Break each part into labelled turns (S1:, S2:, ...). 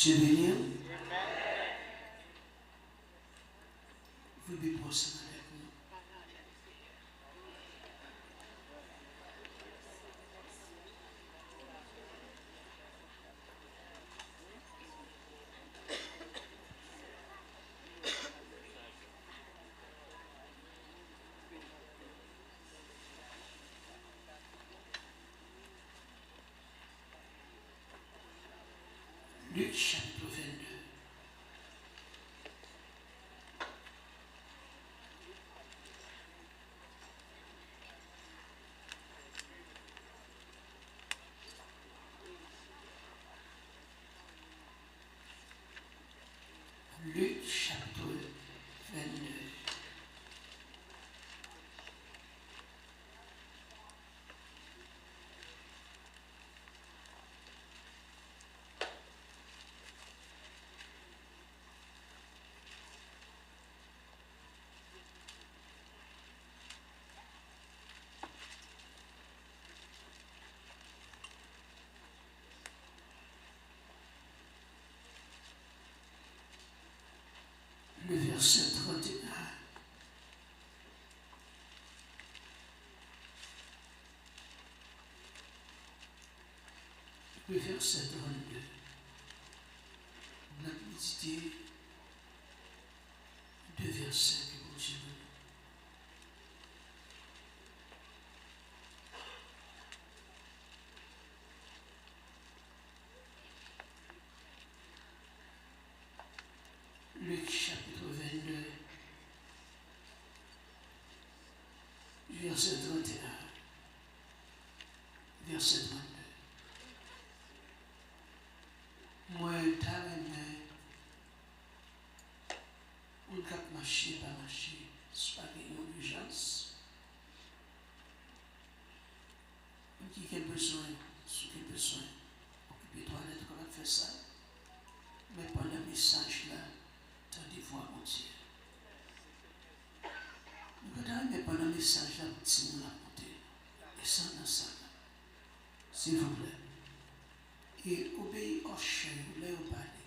S1: Dieu béni. Vous pouvez procéder avec nous. Luc chapitre 22. Luc chapitre 22. Le verset 31. Le verset 32. On a médité deux versets que vous avez. Luc chapitre 22, verset 31, verset 32. Moi, t'as aimé, on cap marcher, pas marcher, c'est pas une urgence. Qui a besoin, ce qui a besoin, occupez-toi d'être comment faire ça. Mais pendant le message là, tendez-vous à mon Dieu. Mais pendant le message là, si nous la montez, et ça dans ça, s'il vous plaît. Et obéis au chien, là où parler.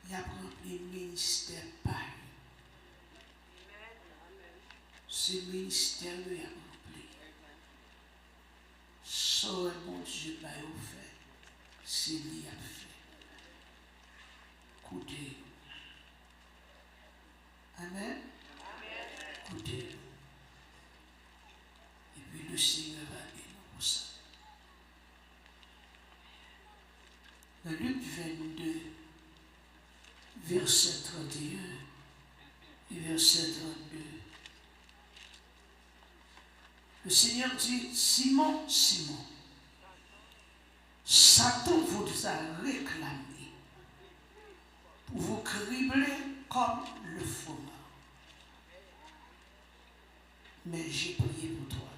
S1: Il y a rempli le ministère par ce ministère lui a rempli. So mon Dieu va au fait, c'est lui a fait. Écoutez. Amen. Écoutez. Et puis le Seigneur va aider nous pour ça. Dans Luc 22, verset 31 et verset 32, le Seigneur dit, Simon, Simon, Satan vous a réclamé pour vous cribler comme le froment. Mais j'ai prié pour toi,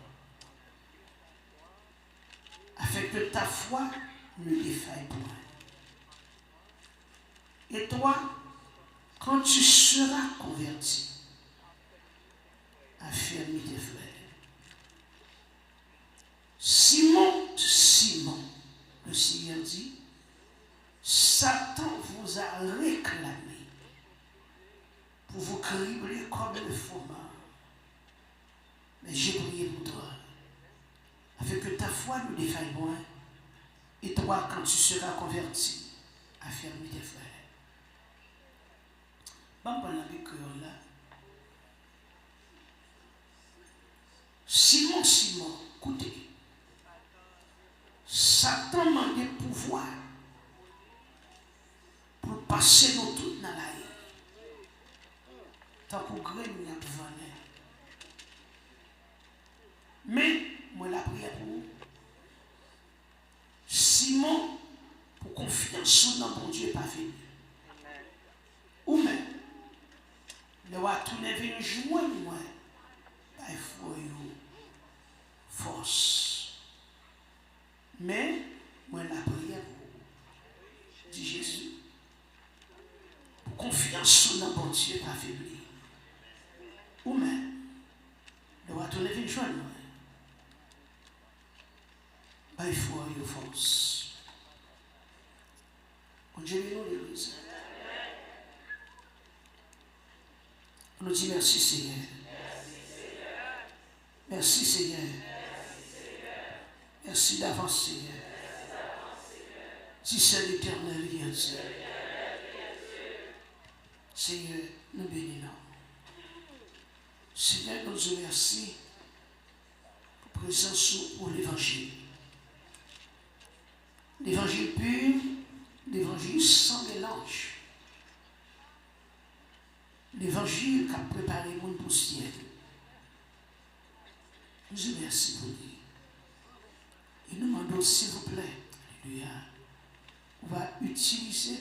S1: afin que ta foi ne défaille point. Et toi, quand tu seras converti, affermis tes frères. Simon, Simon, le Seigneur dit, Satan vous a réclamé pour vous cribler comme le froment. Mais j'ai prié pour toi, afin que ta foi ne défaille point. Et toi, quand tu seras converti, affermis tes frères. Bon, pendant le cœur là. Simon, Simon, écoutez. Satan m'a des pouvoirs pour passer nous toutes dans la vie. Tant qu'on graine, il y a besoin. Mais, moi, la prière pour vous. Simon, pour confiance dans mon Dieu, pas venu. Ou même, le roi tout n'est venu joindre moi, il faut force. Mais, moi, la prière pour vous, dit Jésus, pour confiance dans mon Dieu, pas faibli. Ou même, le roi tout n'est venu joindre moi. Il faut force. dit merci Seigneur. Merci Seigneur. Merci d'avance Seigneur. Si c'est l'Éternel qui est Dieu. Seigneur, nous bénissons. Seigneur, nous te remercions pour présence pour l'évangile. L'évangile pur, l'évangile sans mélange. L'évangile qui a préparé le monde pour le ciel. Nous te remercions pour lui. Et nous demandons, s'il vous plaît, alléluia, on va utiliser,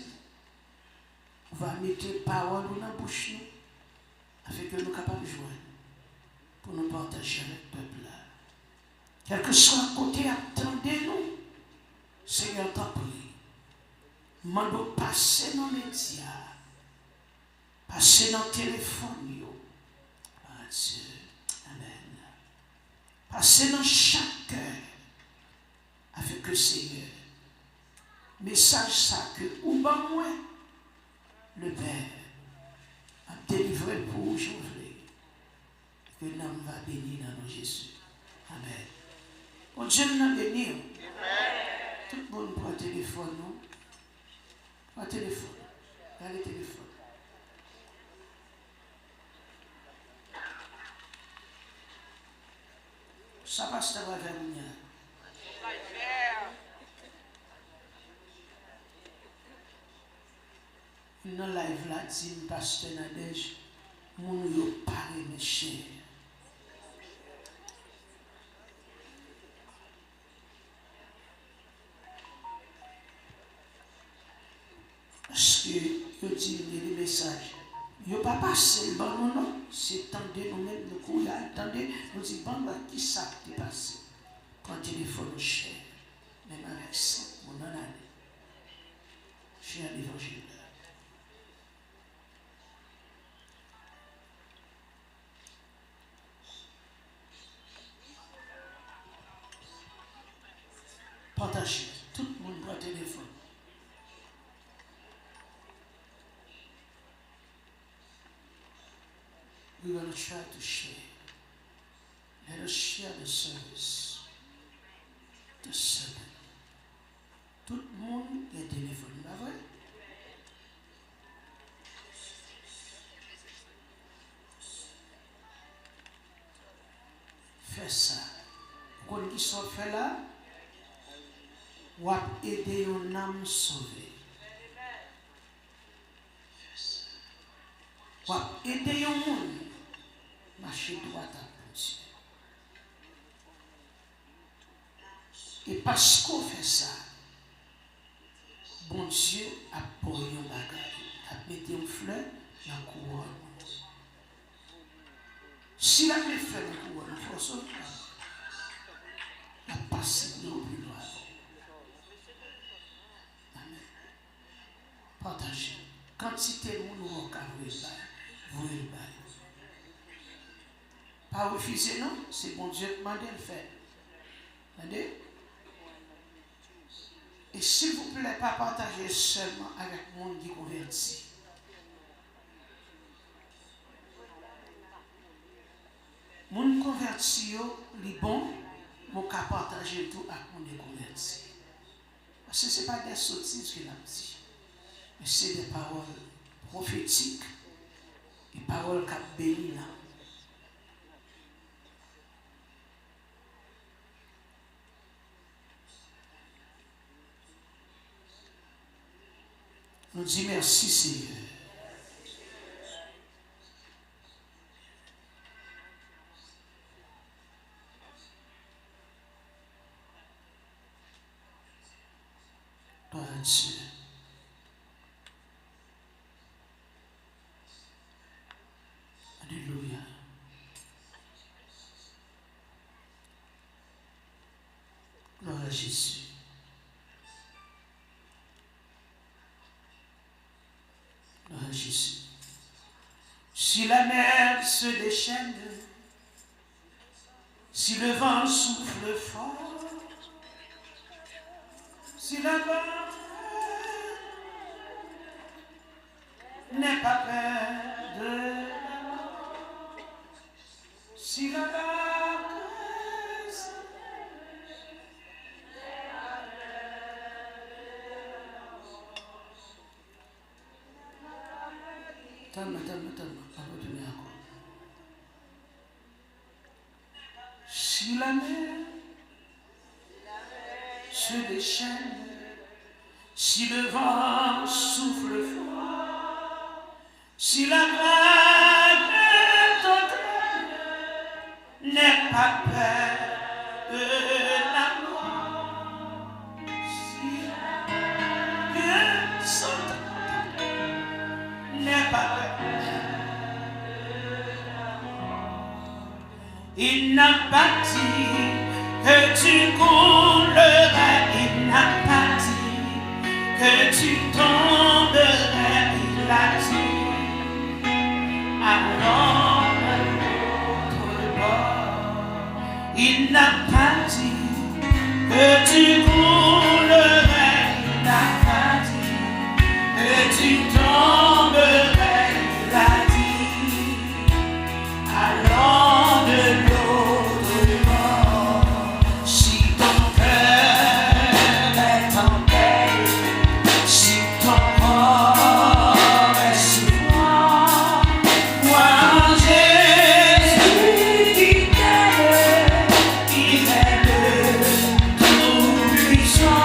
S1: on va mettre parole dans la bouche nous, afin que nous soyons capables de jouer pour nous partager avec le peuple là. Quel que soit le côté, attendez-nous. Seigneur, t'en prie. Mando passer dans les médias, passer dans le téléphone. Ah Dieu, amen. Passer dans chaque cœur, afin que Seigneur, message ça que, ou ben moi, le Père a délivré pour aujourd'hui. Que l'homme va bénir dans nos Jésus. Amen. Bon Dieu nous bénit. Tout le monde prend le téléphone, non? Prends le téléphone. Regardez le téléphone. Ça passe à vers nous. Dans la live là, dit pasteur Nadège, mon yo paré mes chers. Parce que yo dit les messages, yo pas passé le bon non, c'est tendez nous-mêmes nous couler, attendez, nous dit bon qui ça qui est passé. Quand téléphone cher, même avec ça, on en a. Cher l'évangile. Partagez. Tout le monde prend téléphone. We will try to share. Let us share the service. The sermon. Tout le monde a téléphone, pas vrai? Fais ça. Quand ils sont faits là, ou aider une âme sauvée. Ou aider un monde marcher droit à Dieu. Et parce qu'on fait ça, bon Dieu a posé un bagage, a mis une fleur dans la couronne. Si la fleur dans la couronne, il faut sauver. La passe de l'eau plus loin. Amen. Partagez. Quantité de monde vous vous le bail. Pas refuser, non? C'est bon Dieu qui m'a dit le faire. Attendez? Et s'il vous plaît, pas partager seulement avec le monde qui convertit. Mon converti, les bons, mon cas partager tout avec mon converti. Parce que ce n'est pas des sottises qu'il a dit, mais c'est des paroles prophétiques, des paroles qui bénissent. Nous disons merci Seigneur. Gloire à Dieu. Alléluia. Gloire à Jésus. Gloire à Jésus. Si la mer se déchaîne, si le vent souffle fort, si la barque n'aie pas peur de la mort, Si la barque Tama, pardonnez encore. Si la mer se déchaîne, si le vent souffle froid, si la vague t'entraîne, n'aie pas peur de la mort. Si la vague s'entraîne, n'aie pas peur. Il n'a pas dit que tu coulerais, il n'a pas dit que tu tomberais, il a dit allons à l'autre bord. Il n'a pas dit que tu coulerais, il n'a pas dit que tu tomberais, il a dit allons de l'autre bord. Si ton cœur est en paix, si ton corps est souffrant, moi Jésus qui t'aime, il est le Tout-Puissant.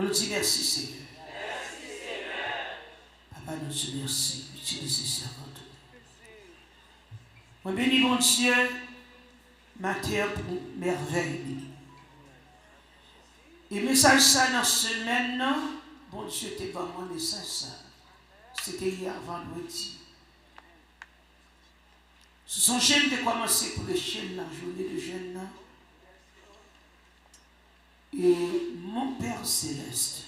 S1: On nous dit merci Seigneur. Papa, nous te merci. Utilisez servante. Moi bénis mon Dieu, ma terre pour merveille. Et message ça dans la semaine, non? Bon Dieu, t'es pas mon message ça. C'était hier vendredi. Ce sont jeunes qui ont commencé pour les chaînes, la journée de jeunes. Et mon Père Céleste,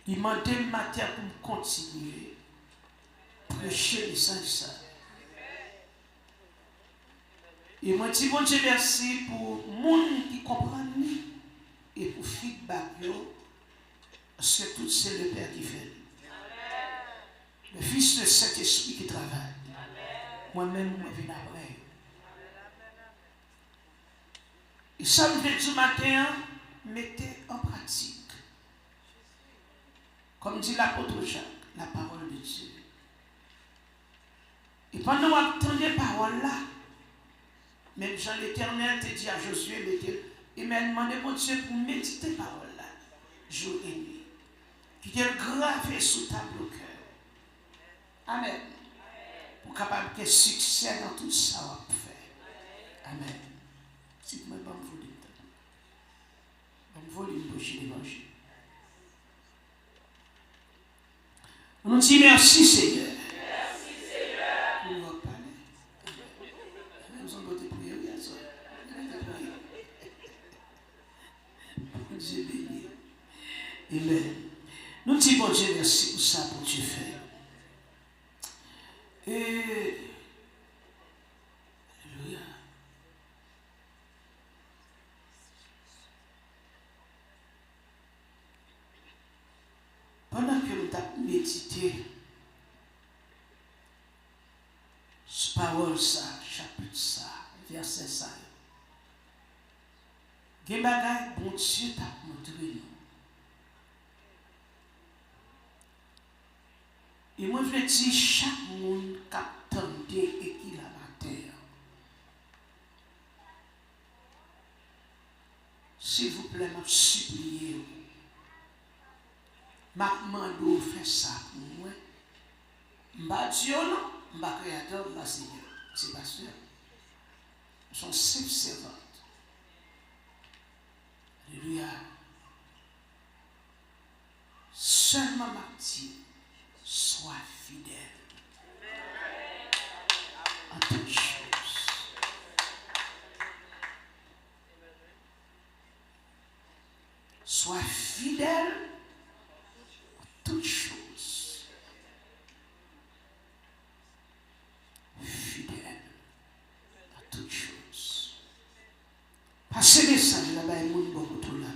S1: il m'a donné matière pour continuer à prêcher le message ça. Et moi, je dis bon Dieu merci pour les gens qui comprennent et pour le feedback, parce que tout c'est le Père qui fait. Le Fils de cet esprit qui travaille. Moi-même, je viens après. Et ça me fait du matin, mettez en pratique. Comme dit l'apôtre Jacques, la parole de Dieu. Et pendant qu'on attendait la parole là, même Jean l'Éternel te dit à Josué, il m'a demandé mon Dieu pour méditer la parole là, jour et nuit. Qui est gravé sous tableau cœur. Amen. Pour capable de succès dans tout ça qu'on fait. Amen. Si vous me voulez, vous voulez boucher l'évangile. On nous dit merci Seigneur.
S2: Merci Seigneur.
S1: Vous nous parlez. Nous avons voté prier, oui, à ça. Dieu béni. Amen. Nous disons bon Dieu merci pour ça, pour Dieu fait. Et alléluia. Pendant que nous avons médité sur parole ça, chapitre ça, verset ça, il y a des bagages bon Dieu t'a montré nous. Et moi, je veux dire, chaque monde qui attendait et qui a la terre, s'il vous plaît, je supplie, je demande de faire ça pour moi. Je ne suis pas Dieu, non, je ne suis pas créateur, je ne suis pas Seigneur. C'est pas sûr. Je suis simple servante. Alléluia. Seulement ma petite. Sois fidèle en toutes choses. Sois fidèle en toutes choses. Fidèle en toutes choses. Passez le message là-bas et mon beaucoup trop là.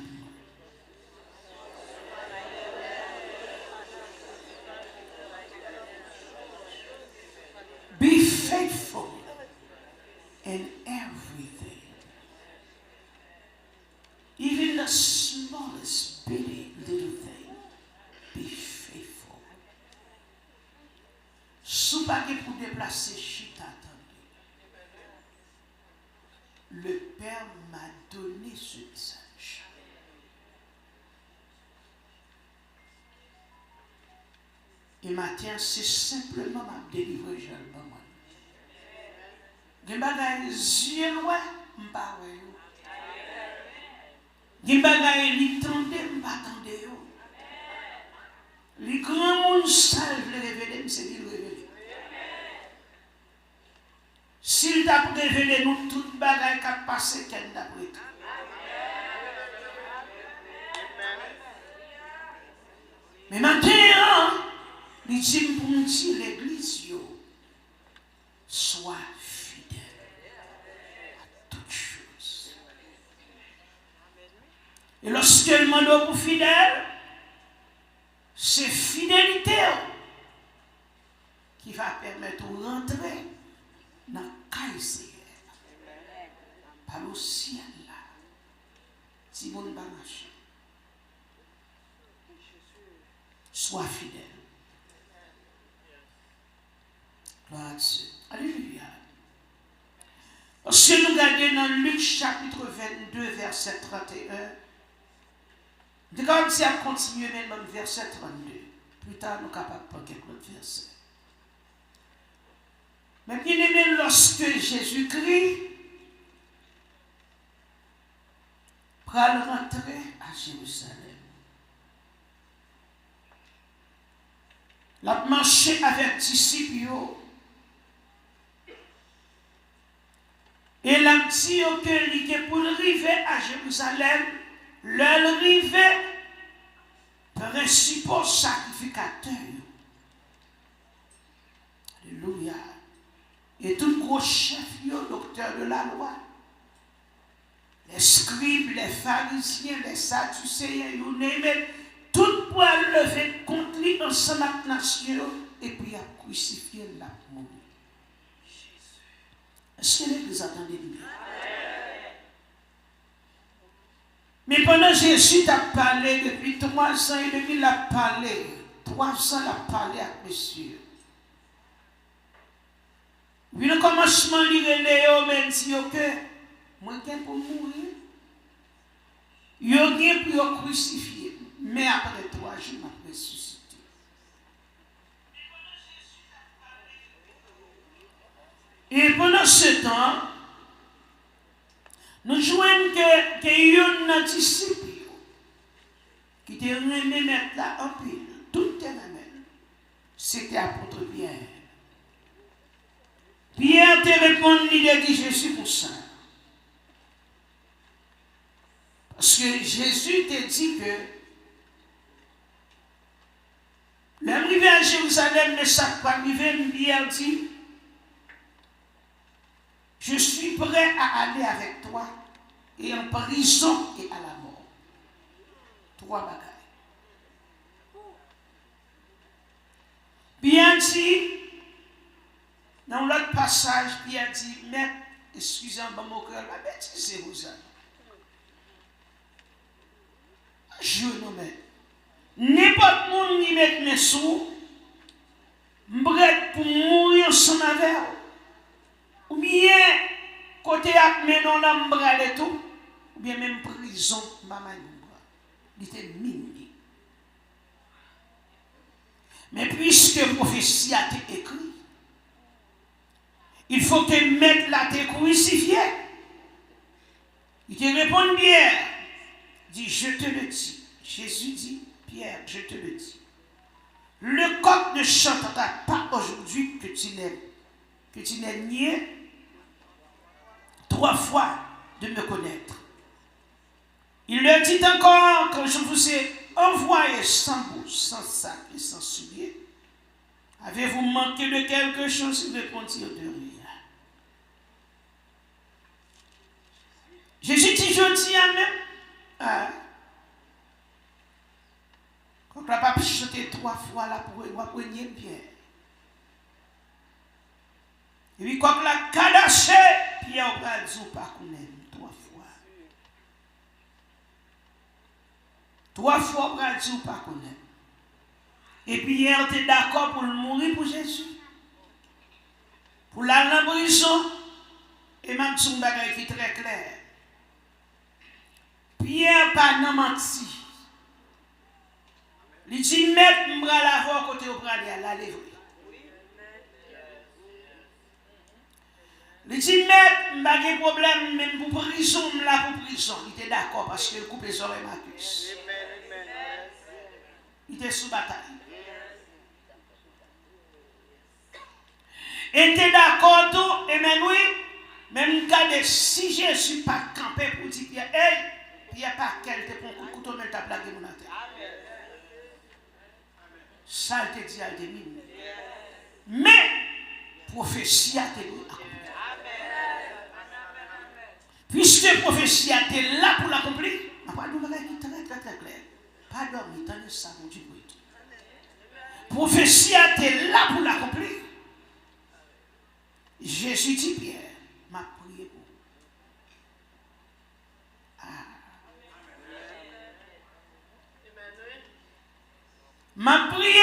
S1: Be faithful in everything. Even the smallest bitty little thing. Be faithful. Sous pas pour déplacer chita attendez. Le Père m'a donné ce message. Et matin, c'est simplement ma délivrer jeune pour moi. Je ne vais pas yeux loin, je ne vais pas voir. Je ne vais pas les tendre, je ne vais pas attendre. Les grands monde savent le révéler, c'est lui le révéler. S'il t'a révélé nous tout le bagage qui a passé, qu'elle n'a pas été. Mais maintenant, il dit pour nous dire l'église, sois fidèle à toutes choses. Et lorsque le demande pour fidèle, c'est fidélité qui va permettre de rentrer dans le caille par le ciel là. Si vous ne pas marcher, sois fidèle. Gloire à Dieu. Alléluia. Parce que nous regardons dans Luc chapitre 22, verset 31, de quand si on continue même dans le verset 32, plus tard nous sommes capables de prendre quelques autres versets. Mais bien aimé, lorsque Jésus-Christ prend rentrer à Jérusalem, il a marché avec les disciples et il a dit que pour arriver à Jérusalem, l'arrivée principal sacrificateur. Alléluia. Et tout gros chef, docteur de la loi, les scribes, les pharisiens, les sadducéens, you name it, tout pour lever contre lui ensemble avec la nation et puis à crucifier la mort. Est-ce que vous attendez bien? Mais pendant que Jésus a parlé, depuis 3 ans et demi, il a parlé. 3 ans, il a parlé à monsieur. Puis le commencement, il a dit que moi, je suis pour mourir. Je suis pour crucifier. Mais après 3 jours, je vais ressusciter. Et pendant ce temps, nous jouons que y a un disciple qui était remis mettre là en pile, tout est même. C'était l'apôtre Pierre. Pierre te répond, il a dit, je suis pour ça. Parce que Jésus te dit que l'arrivée à Jérusalem ne s'est pas arrivée, Pierre dit, je suis prêt à aller avec toi et en prison et à la mort. 3 bagailles. Pierre dit, dans l'autre passage, Pierre dit, maître, excusez-moi, mon cœur, la bêtise, c'est vous ça. Je ne mets. N'importe monde qui met mes sous, m'brette pour mourir sans avère. Ou bien, côté à menon l'embral et tout, ou bien même prison, maman il était mini. Mais puisque la prophétie a été écrite, il faut que mettre la te crucifié. Il te répond Pierre, dit je te le dis. Jésus dit Pierre, je te le dis. Le coq ne chantera pas aujourd'hui que tu n'aies nié 3 fois de me connaître. Il leur dit encore, quand je vous ai envoyé sans bouche, sans sac et sans soulier, avez-vous manqué de quelque chose? Il répondit de rien. Jésus dit, je dis Amen. Quand on va chanter 3 fois là pour apprendre bien. Et puis quand on a cadaché, Pierre va dire pas qu'on aime 3 fois. 3 fois on va dire pas qu'on aime. Et puis Pierre était d'accord pour mourir pour Jésus. Pour la prison. Et même son bagage qui est très clair. Pierre pas non menti. Il dit mettre m'bra la voix côté au bras de la lèvre. Il dit mettre pas de problème même pour prison là pour prison. Il était d'accord parce qu'il coupe les oreilles Marcus. Il était sous bataille. Il était d'accord tout et même oui, même quand si Jésus pas campé pour dire Pierre, hey, Pierre pas quel te prend couteau mais t'a blagué mon tête. Ça a été dit à des mines. Mais, prophétie a été accomplie. Puisque prophétie a été là pour l'accomplir, on va nous dire très clair. Pas dormir, tenez ça, mon Dieu. Prophétie a été là pour l'accomplir. Jésus dit Pierre, m'a prié pour vous. M'a prié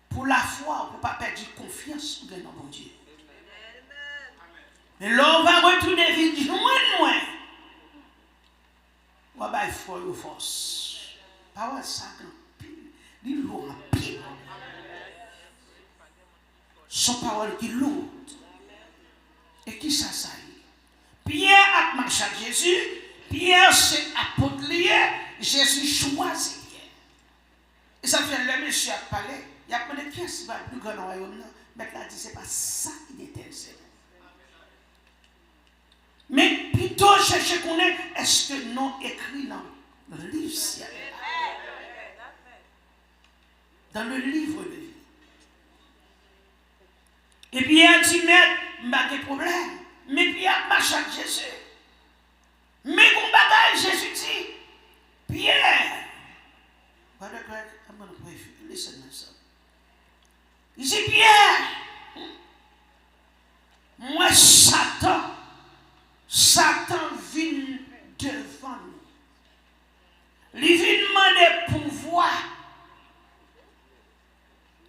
S1: pour la foi, pour ne pas perdre confiance dans mon Dieu. Mais l'on va retourner vite, loin. On va faire force. Pas ça grand pile. Il lourd en pile. Son parole qui lourde. Et qui ça y est? Pierre a marché avec Jésus. Pierre c'est apôtre lié. Jésus choisit. Et ça fait le monsieur a parlé. Il a parlé qui est le plus grand royaume. Mais il a dit c'est pas ça qui intéresse. Mais plutôt chercher qu'on est-ce que non écrit dans le livre ciel. Dans le livre de vie. Et puis il a dit, mais pas de problème. Mais puis il a marché avec Jésus. Mais qu'on bagaille, Jésus dit, Pierre. Brother Greg, I'm going to pray for you. Listen to myself. Il dit, Pierre, moi Satan vient devant nous. Il vient demander pouvoir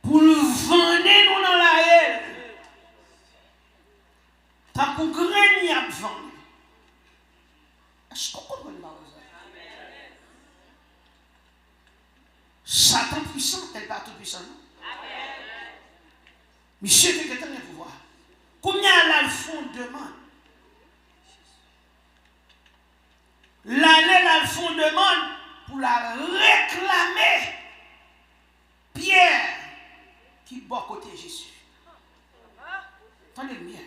S1: pour le vendre nous dans la haine. Tant qu'on graine à vendre. Est-ce qu'on comprend ça? Satan puissant, elle pas tout puissant. Monsieur fait que le pouvoir. Combien là le fond demande? L'année là le fond demande pour la réclamer. Pierre qui boit côté Jésus. Attendez bien.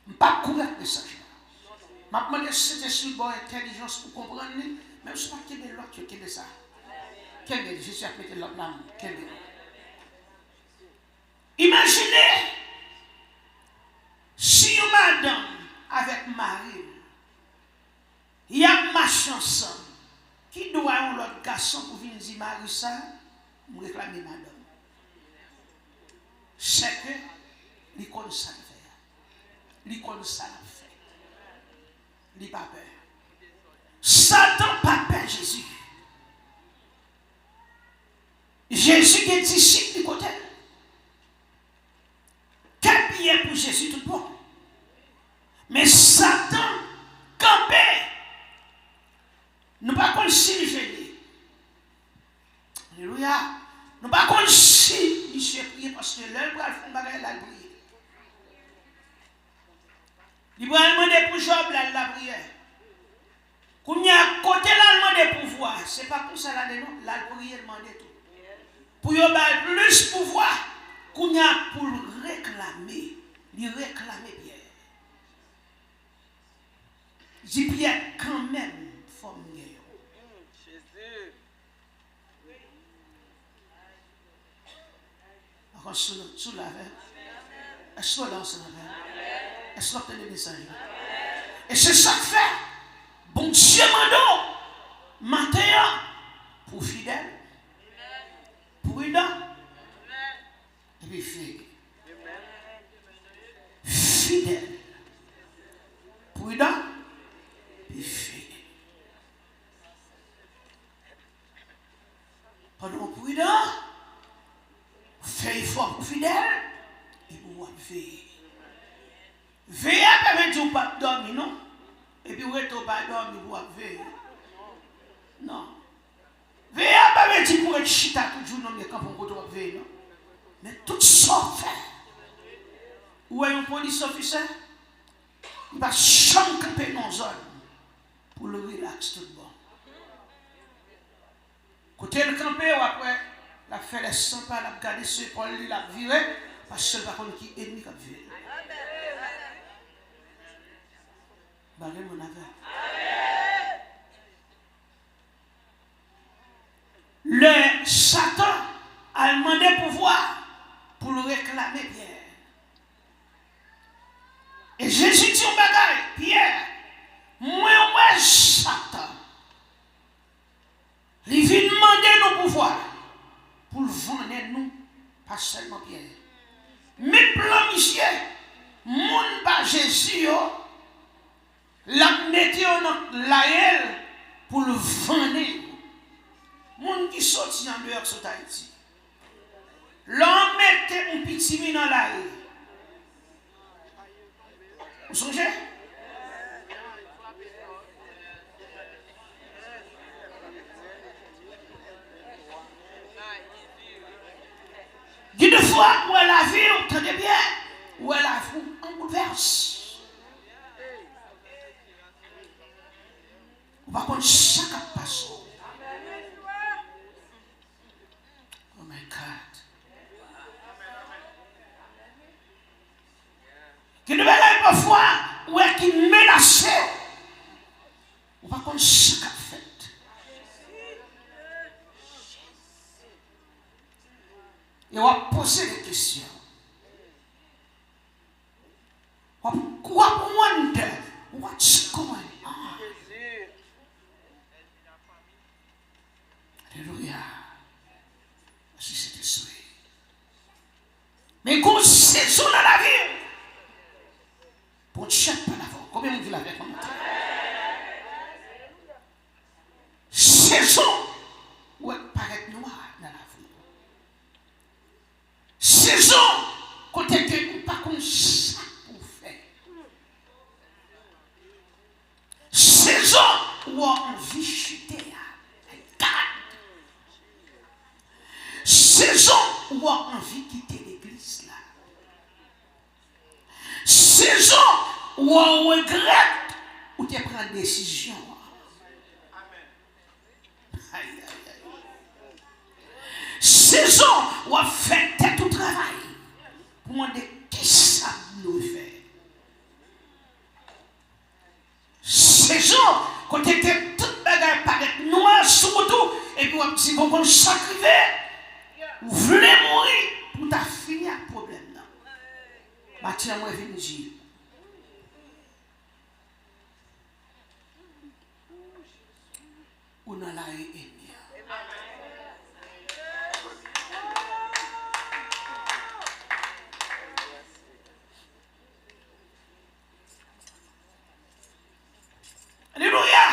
S1: Je ne vais pas courir avec ça. Je vais demander si c'était sur bonne intelligence pour comprendre. Mais je ne sais pas quel est l'autre qui est ça. Quel est Jésus a fait l'autre là. Quel est. Imaginez si une madame avec Marie, il y a marché ensemble. Qui doit avoir l'autre garçon pour venir dire Marie ça, vous réclamez madame. C'est que l'icône ça le fait. L'icône ça le fait. Il n'a pas peur. Satan pas peur Jésus. Jésus qui est disciple du côté. Quel billet pour Jésus tout bon. Mais Satan campé. Nous ne pas qu'on si gêné. Alléluia. Nous ne pas qu'on si monsieur prier parce que l'heure va faire bagarre la prière. Il va demander pour Job la prière. Quand il y a côté là demander pouvoir, c'est pas pour ça là non, la prière demander tout. Pour y avoir plus pouvoir, qu'on y a pour réclamer, lui réclamer Pierre. Dis Pierre quand même, faut me guérir. Jésus. Alors, sous la veille, est-ce que là, c'est la veille? Est-ce que le message? Et c'est ça que fait. Bon Dieu m'a matin pour fidèle, prudent, et puis fidèle, prudent, et fidèle. Pendant prudent, fait effort pour fidèle, et pour veiller. Veiller avec Dieu pas dormir, non? Et puis, vous êtes pas dormir pour veiller. Non. Veillez à pas dire pour être chita toujours dans les camps pour veiller, non? Mais tout ça fait. Où est un police officier? Il va jamais camper dans une zone pour le relax tout bon. Côté le camper, ou après, la fait les 100 pas, la garder sur l'épaule, la virer, parce que c'est pas qui est ennemi qui a viré. Bagay mon affaire. Le Satan a demandé pouvoir pour le réclamer Pierre. Et Jésus dit au bagay, Pierre, moi Satan, il vient demander nos pouvoirs pour le vendre nous, pas seulement Pierre. Mais plan monsieur, mon pas Jésus, la mettez dans la pour le vendre. Moun qui sorti en dehors sur Haïti. L'on mette un petit mi dans la haie. Vous songez? D'une fois où elle a vu, entendez bien, où elle a vu, on bouleverse. Par contre, chaque passage. Oh my God. Qui ne veut parfois où est qui menace. Ou par contre, chaque fête. Et on va poser des questions. What wonder? What's going on? Alléluia. Si c'était souhait. Mais qu'on saison dans la vie. Pour ne chercher pas l'avant. Combien vous l'avez commenté? Saison où elle paraît noire dans la vie. Saison côté que ou pas comme ça pour faire. Saison où on vit chuter. Saison où on a envie de quitter l'église là. Saison où on regrette ou tu prends une décision. Aïe, aïe, aïe. Saison où on fait tout travail pour demander qui ça nous fait. Saison quand tu étais toute bagarre paraît noire surtout et puis on dit qu'on sacrifie. Vous voulez mourir pour ta finir le problème là. Bâtir moi vient dire. On a la haine. Alléluia.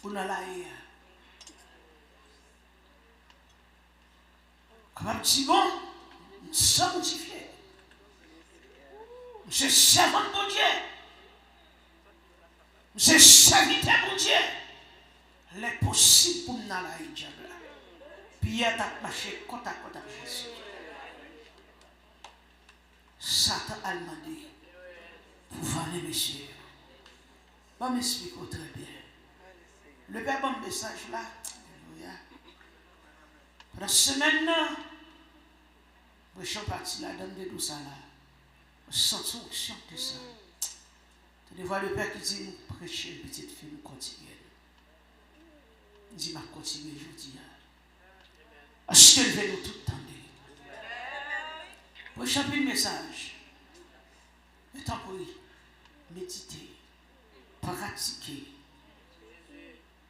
S1: On a la haine. Comme si bon, sanctifié. Je suis servant de Dieu. Je suis serviteur de Dieu. L'impossible pour nous aller diable. Pierre t'a marché côte à côte avec Jésus. Satan a demandé pour vanner monsieur. Je vais m'expliquer très bien. Le père bon message là. Alléluia. Pendant la semaine là. Je suis parti là, dans le douce là. Je sens une action de ça. Tu vois le père qui dit, nous prêcher une petite fille, nous continuer. Il dit, je continue aujourd'hui. Est-ce que je vais nous tout tendre? Pour échapper le message, le temps pour méditer, pratiquer.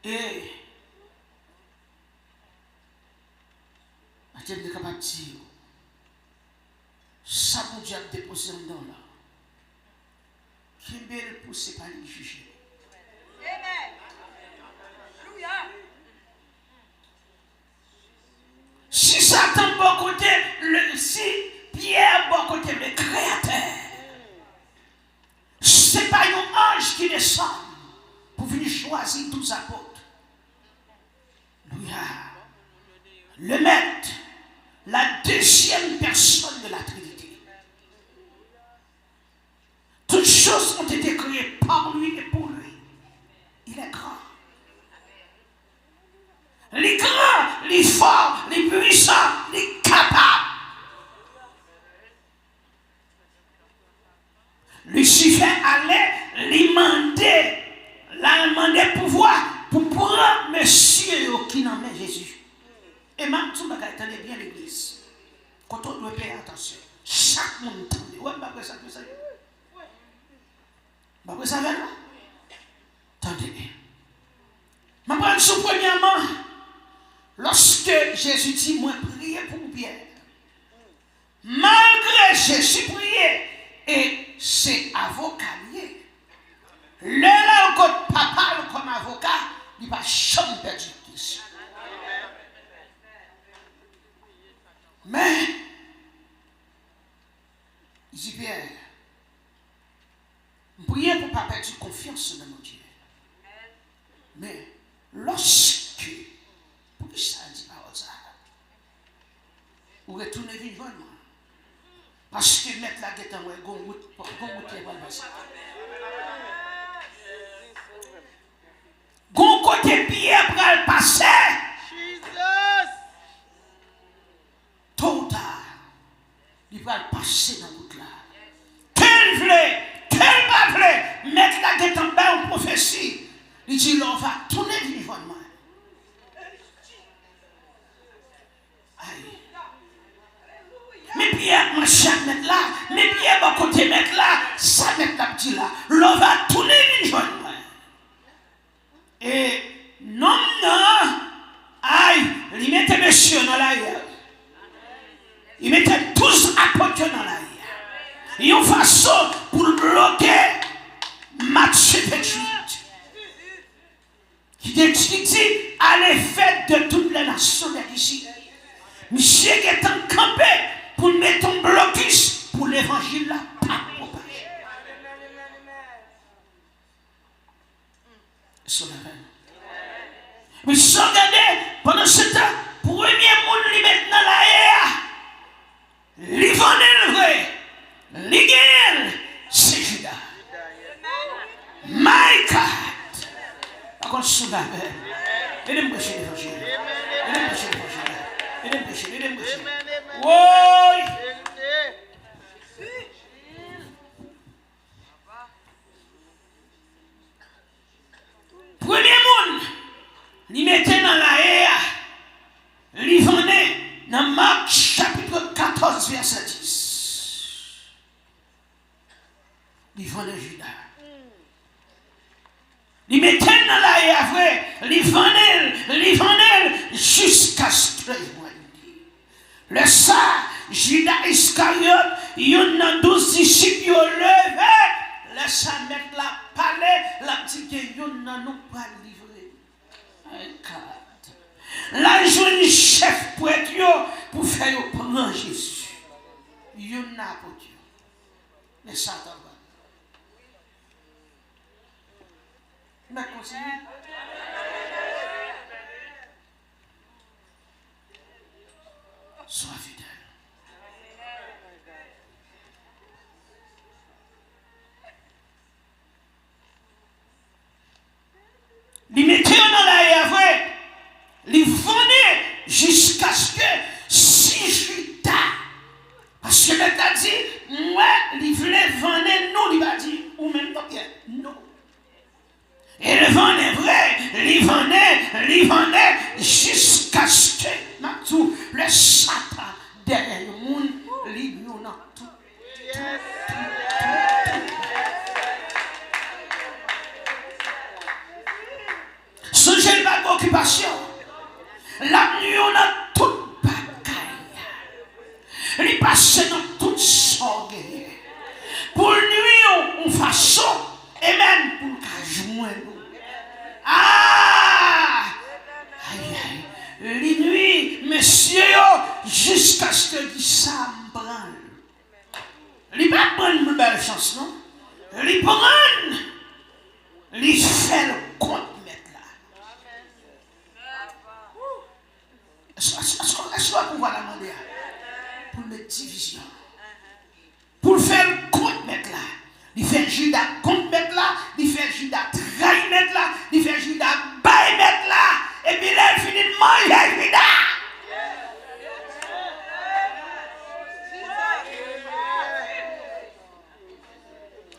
S1: Et je suis capable de dire, ça mon Dieu a déposé un don là. Qui est bien poussé par les juger. Si Satan bon côté, si Pierre bon côté le créateur, c'est pas un ange qui descend pour venir choisir tous les apôtres. Alléluia. Le maître, la deuxième personne de la Trinité. Toutes choses ont été créées par lui et pour lui. Il est grand. Les grands, les forts, les puissants, les capables. Lucifer allait lui demander pouvoir pour prendre monsieur qui n'en met Jésus. Et même tout le monde attendait bien l'église. Quand on doit payer attention, chaque monde attendait. Ouais, mais après ça, vous savez. Vous savez, non? Attendez bien. Je prends ce premièrement. Lorsque Jésus dit, moi, priez pour Pierre. Malgré Jésus prié, et c'est avocat lié. Le là, encore papa, comme avocat, il va jamais perdre justice. Mais, Il dit Pierre, priez pour ne pas perdre confiance dans mon Dieu. Mais lorsque, pour que ça dit par ça, vous retournez vivant, parce que mettre la guette en route, qui va passer. Gon côté Pierre pour le passer. Tôt ou tard, il va le passer dans la route là. Quel va voulait mettre la guette en bas en prophétie. Il dit, on va tourner vivant. Aïe. Mais Pierre, mon chat mettre là, mais Pierre, mon côté mettre là, ça mettre la petite là. L'on va tourner vivant. Et non, aïe, il mettait monsieur dans l'arrière. Il mettait tous apôtres dans l'arrière. Il y a une façon pour bloquer Matthieu 28. Qui dit à l'effet de toutes les nations d'ici. Monsieur qui est en campé pour mettre un blocus pour l'évangile là, pas propager. Mais sans regarder, pendant ce temps, premier monde lui mettre dans l'air, lui vendait le vrai, lui gagne, c'est Judas. My God! Par contre, sous la veille, il aime prêcher l'évangile. Il aime prêcher l'évangile. Il aime prêcher, il aime prêcher. Oui! Premier monde, il mettait dans la haie, il vendait dans Marc chapitre 14, verset 10. Il vendait Judas. Il mettait dans la haie après, il vendait jusqu'à ce que le ça, Judas Iscariote, il y en a 12 disciples qui ont levé, laisse mettre la palais, la petite il y en a nous pas livré. La jeune chef prêtre pour faire prendre Jésus. Il y en a pour Dieu. Mais ça t'en va. Mais continue. Sois fidèle. Il mettait dans la vrai, il vendait jusqu'à ce que si Judas, parce que le gars dit, moi, il voulait vendre, non, il va dire, ou même pas bien, non. Et le vendait vrai, il vendait jusqu'à ce que, tout, le Satan derrière le monde, il nous a tout. Songez le bac d'occupation. La nuit, on a toute bagaille. Il passe dans toute sorte. Pour nuit, on façon, et même pour qu'à joindre. Ah! Aïe, aïe. Les nuits, messieurs, jusqu'à ce que ça me branle. Il va prendre une belle chance, non? Il prend, il fait le compte. Est-ce qu'on va pouvoir la demander pour mettre division, pour faire le compte mettre là, il fait Judas compte mettre là, il fait Judas trahi mettre là, il fait Judas bail mettre là, et puis là il finit de manger Judas.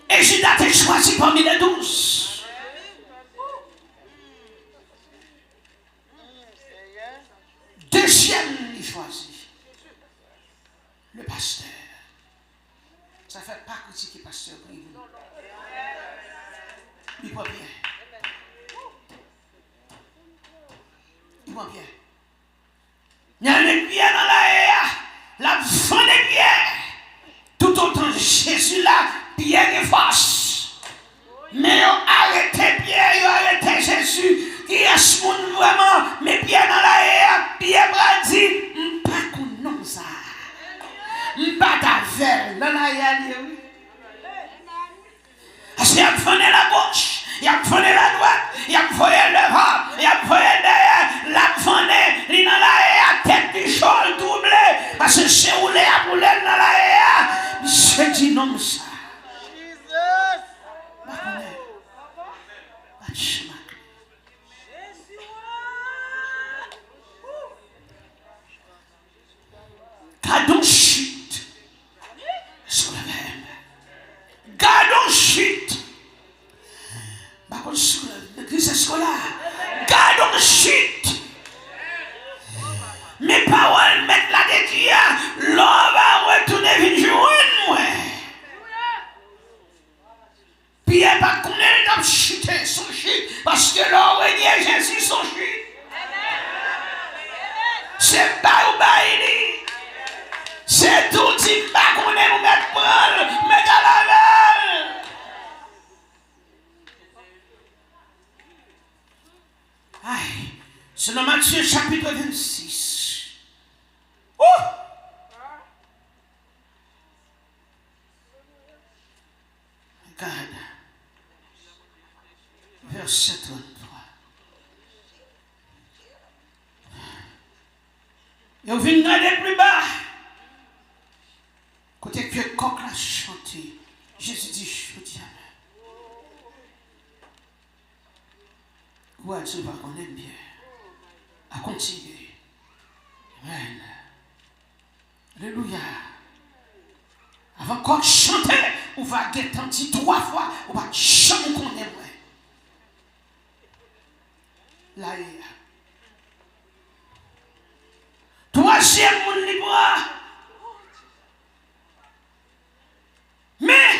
S1: Et Judas est choisi parmi les 12. Deuxième, il choisit le pasteur. Ça ne fait pas critiquer le pasteur pour vous. Il va bien. Il va bien. Il y a les pieds dans la haie, la fin des pieds. Tout autant Jésus là, Pierre est force. Mais ils ont arrêté Pierre, ils ont arrêté Jésus. Qui est ce monde vraiment? Mais Pierre dans la haie, Pierre a dit, m'pas qu'on non ça. M'pas ta fait, là, oui. Parce qu'il a fait la gauche, il a fait la droite, il a fait devant, il a fait derrière, la fait, il a la tête du chol doublé, parce que c'est où les a boulé dans la c'est dit non ça. Gardons chute sur le verbe. Gardons chute. Par contre, sur l'église scolaire, gardons chute. Mes paroles mettent la dédiée. L'on va retourner venir moi. Pierre pas qu'on est chuté, son chute, parce que l'on renié Jésus son chute. C'est pas ou baili. C'est tout dit pas qu'on est nous mettre Paul, mais à la veille. Aïe, c'est dans Matthieu chapitre 26. Oh! Regarde. Verset 33. Et on vient regarder plus bas. Côté que coq l'a chanté, Jésus dit, je dis amen. Ou à Dieu va qu'on aime bien. À continuer. Amen. Alléluia. Avant qu'on chante, on va guetter 3 fois, on va chanter qu'on aime. Là, il y a. Troisième monde libre. Mais,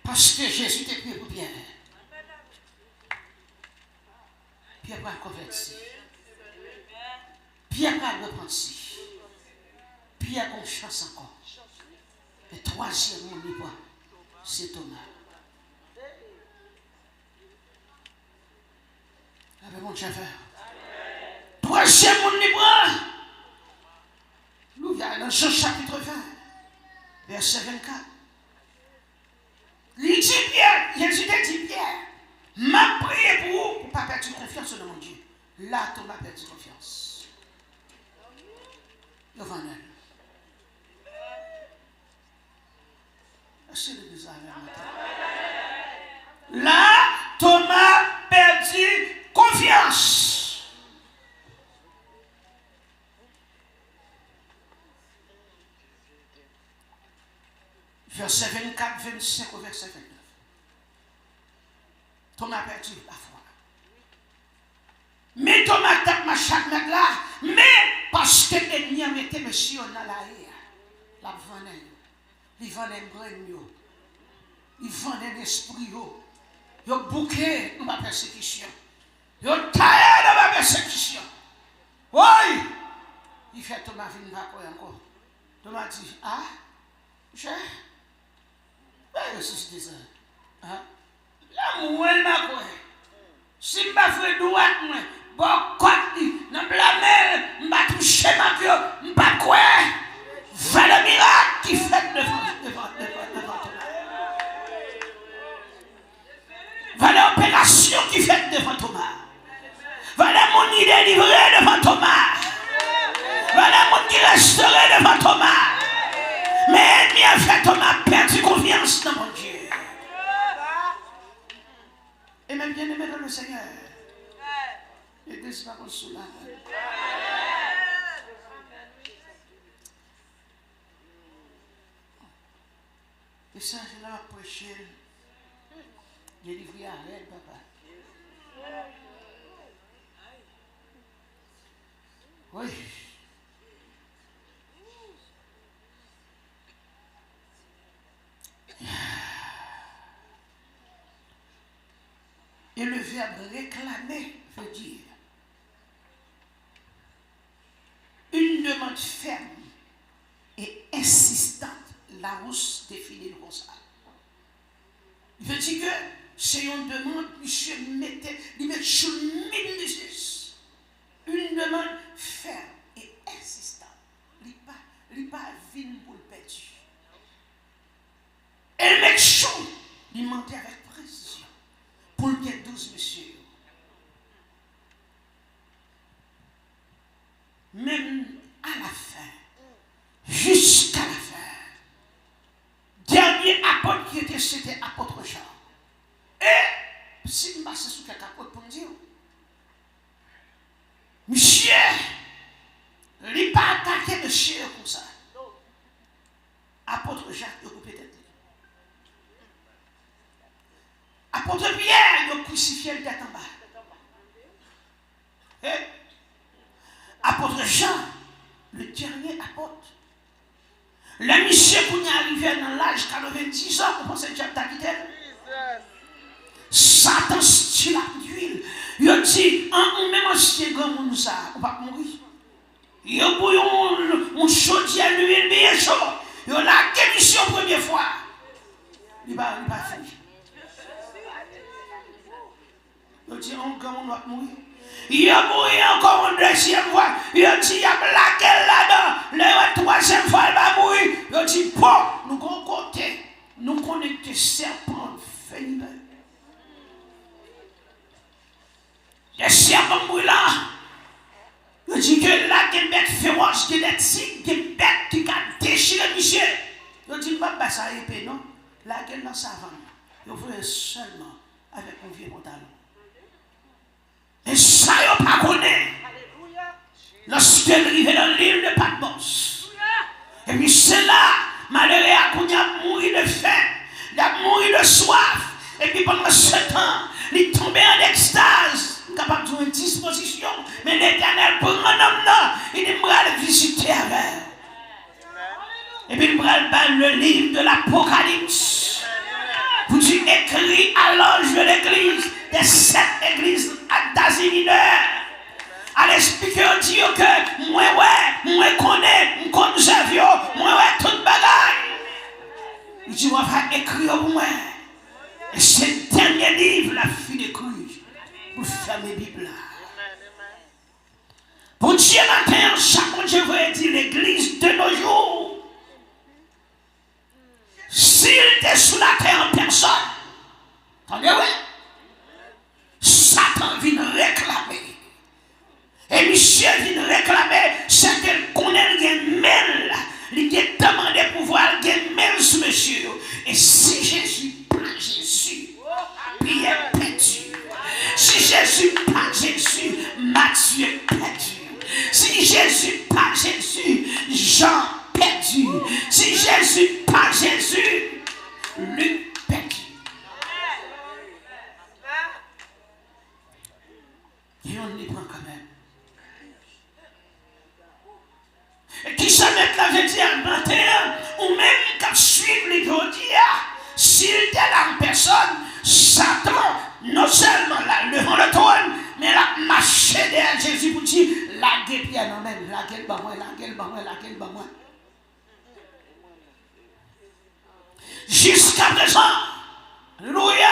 S1: parce que Jésus était prié pour Pierre. Pierre va convertir. Pierre va repentir. Pierre a confiance encore. Le troisième monde libre, c'est Thomas. Avec mon chauffeur. Troisième monde libre. Nous, il y a dans Jean chapitre 20, verset 24. Il dit Pierre, Jésus dit Pierre, m'a prié pour vous, pour ne pas perdre confiance dans mon Dieu. Là, Thomas a perdu confiance. Devant elle. Est-ce que l'église a matin? Là, Thomas a perdu confiance. Verset 24, 25 au verset 29. Thomas a perdu la foi. Mais Thomas tape ma chaque mètre là, mais parce que l'ennemi a mis monsieur dans la haie, la venait, il venait brûler, il venait l'esprit, il bouquet dans ma persécution, il taillé dans ma persécution. Oui, il fait Thomas venir encore. Thomas dit, ah, j'ai. Je ressuscité ça. Là, moi, je m'a quoi. Si je ne fais droite, bon, quand je ne blâme, je ne touche ma vie, je ne pas quoi. Va le miracle qui fait devant Thomas. Va l'opération qui fait devant Thomas. Va la mon idée livrée devant Thomas. Va la mon qui restaurée devant Thomas. Mais l'ennemi a fait Thomas perdu confiance dans mon Dieu. Et même bien aimé dans le Seigneur. L'église va consoler. Et ça, je l'ai prêché. J'ai livré à l'aide, papa. Oui. Et le verbe réclamer veut dire une demande ferme et insistante. Larousse définit comme ça. Il veut dire que c'est une demande, monsieur, il met sur le minus. Une demande ferme et insistante. Il n'est pas vine pour le perdu. Il mentait avec précision. Pour le 12 messieurs. Même à la fin, jusqu'à la fin, dernier apôtre qui était, c'était apôtre Jean. Et, si je passe sur quelques apôtres pour me dire, monsieur, il n'a pas attaqué monsieur comme ça. Apôtre Jacques, il a coupé tête. Apôtre Pierre, il a crucifié le tête en bas. Et, apôtre Jean, le dernier apôtre, le monsieur qui est arrivé dans l'âge de 90 ans, vous pensez que j'ai quitté? Satan style d'huile. Il a dit, même si grand monde ça, on va mourir. Il a bouillé un chaudier à l'huile bien chaud. Il a la commission première fois. Il va finir. Il a dit, grand monde va mourir. Il a bouillé encore une deuxième fois. Il a dit, il y a laquelle là-dedans. La troisième fois, il va mourir. Il a dit, bon, nous allons compter. Nous connecter serpent féminin. Les serpents brûlants. Il dit que là, il y a une bête féroce, il y a des tigres, il y a une bête qui a déchiré monsieur. Il dit, pas bah, ça épée, non? Là, il y a dans sa vanne. Il voulait seulement avec un vieux pantalon. Et ça, il n'a pas connu. Lorsqu'elle arrivait dans l'île de Patmos. Et puis c'est là, malheureux, il a mouru de faim, il a mouru de soif. Et puis pendant ce temps, il tombait en extase. Capable de une disposition, mais l'Éternel pour un homme là, il dit moi le visiter avec. Et puis il me le livre de l'Apocalypse. Vous dites écrit à l'ange de l'église, des 7 églises d'Asie mineure. À l'expliquer au Dieu que moi connais, moi connais, moi toute bagaille. Il dit on va écrire pour moi. Et c'est le dernier livre, la fille d'écrire. Pour fermer la Bible. Pour Dieu matin, chaque Dieu veut dire l'église de nos jours. S'il était sous la terre en personne, attendez, oui, Satan vient réclamer. Et monsieur vient réclamer, c'est qu'elle connaît le mail. Il a demandé pouvoir le mail sur monsieur. Et si Jésus prend Jésus, puis il est perdu. Si Jésus pas Jésus, Matthieu perdu. Si Jésus pas Jésus, Jean perdu. Si Jésus pas Jésus, Luc perdu. Et on y prend quand même. Et qui se met là, je dis à 21, ou même quand suivre les Jodias, s'il était là en personne, Satan, non seulement là, devant le trône, mais là, marché derrière Jésus pour dire, la gueule bien non même, la gueule ba moi, la gueule ba moi, la gueule ba moi. Jusqu'à présent, alléluia.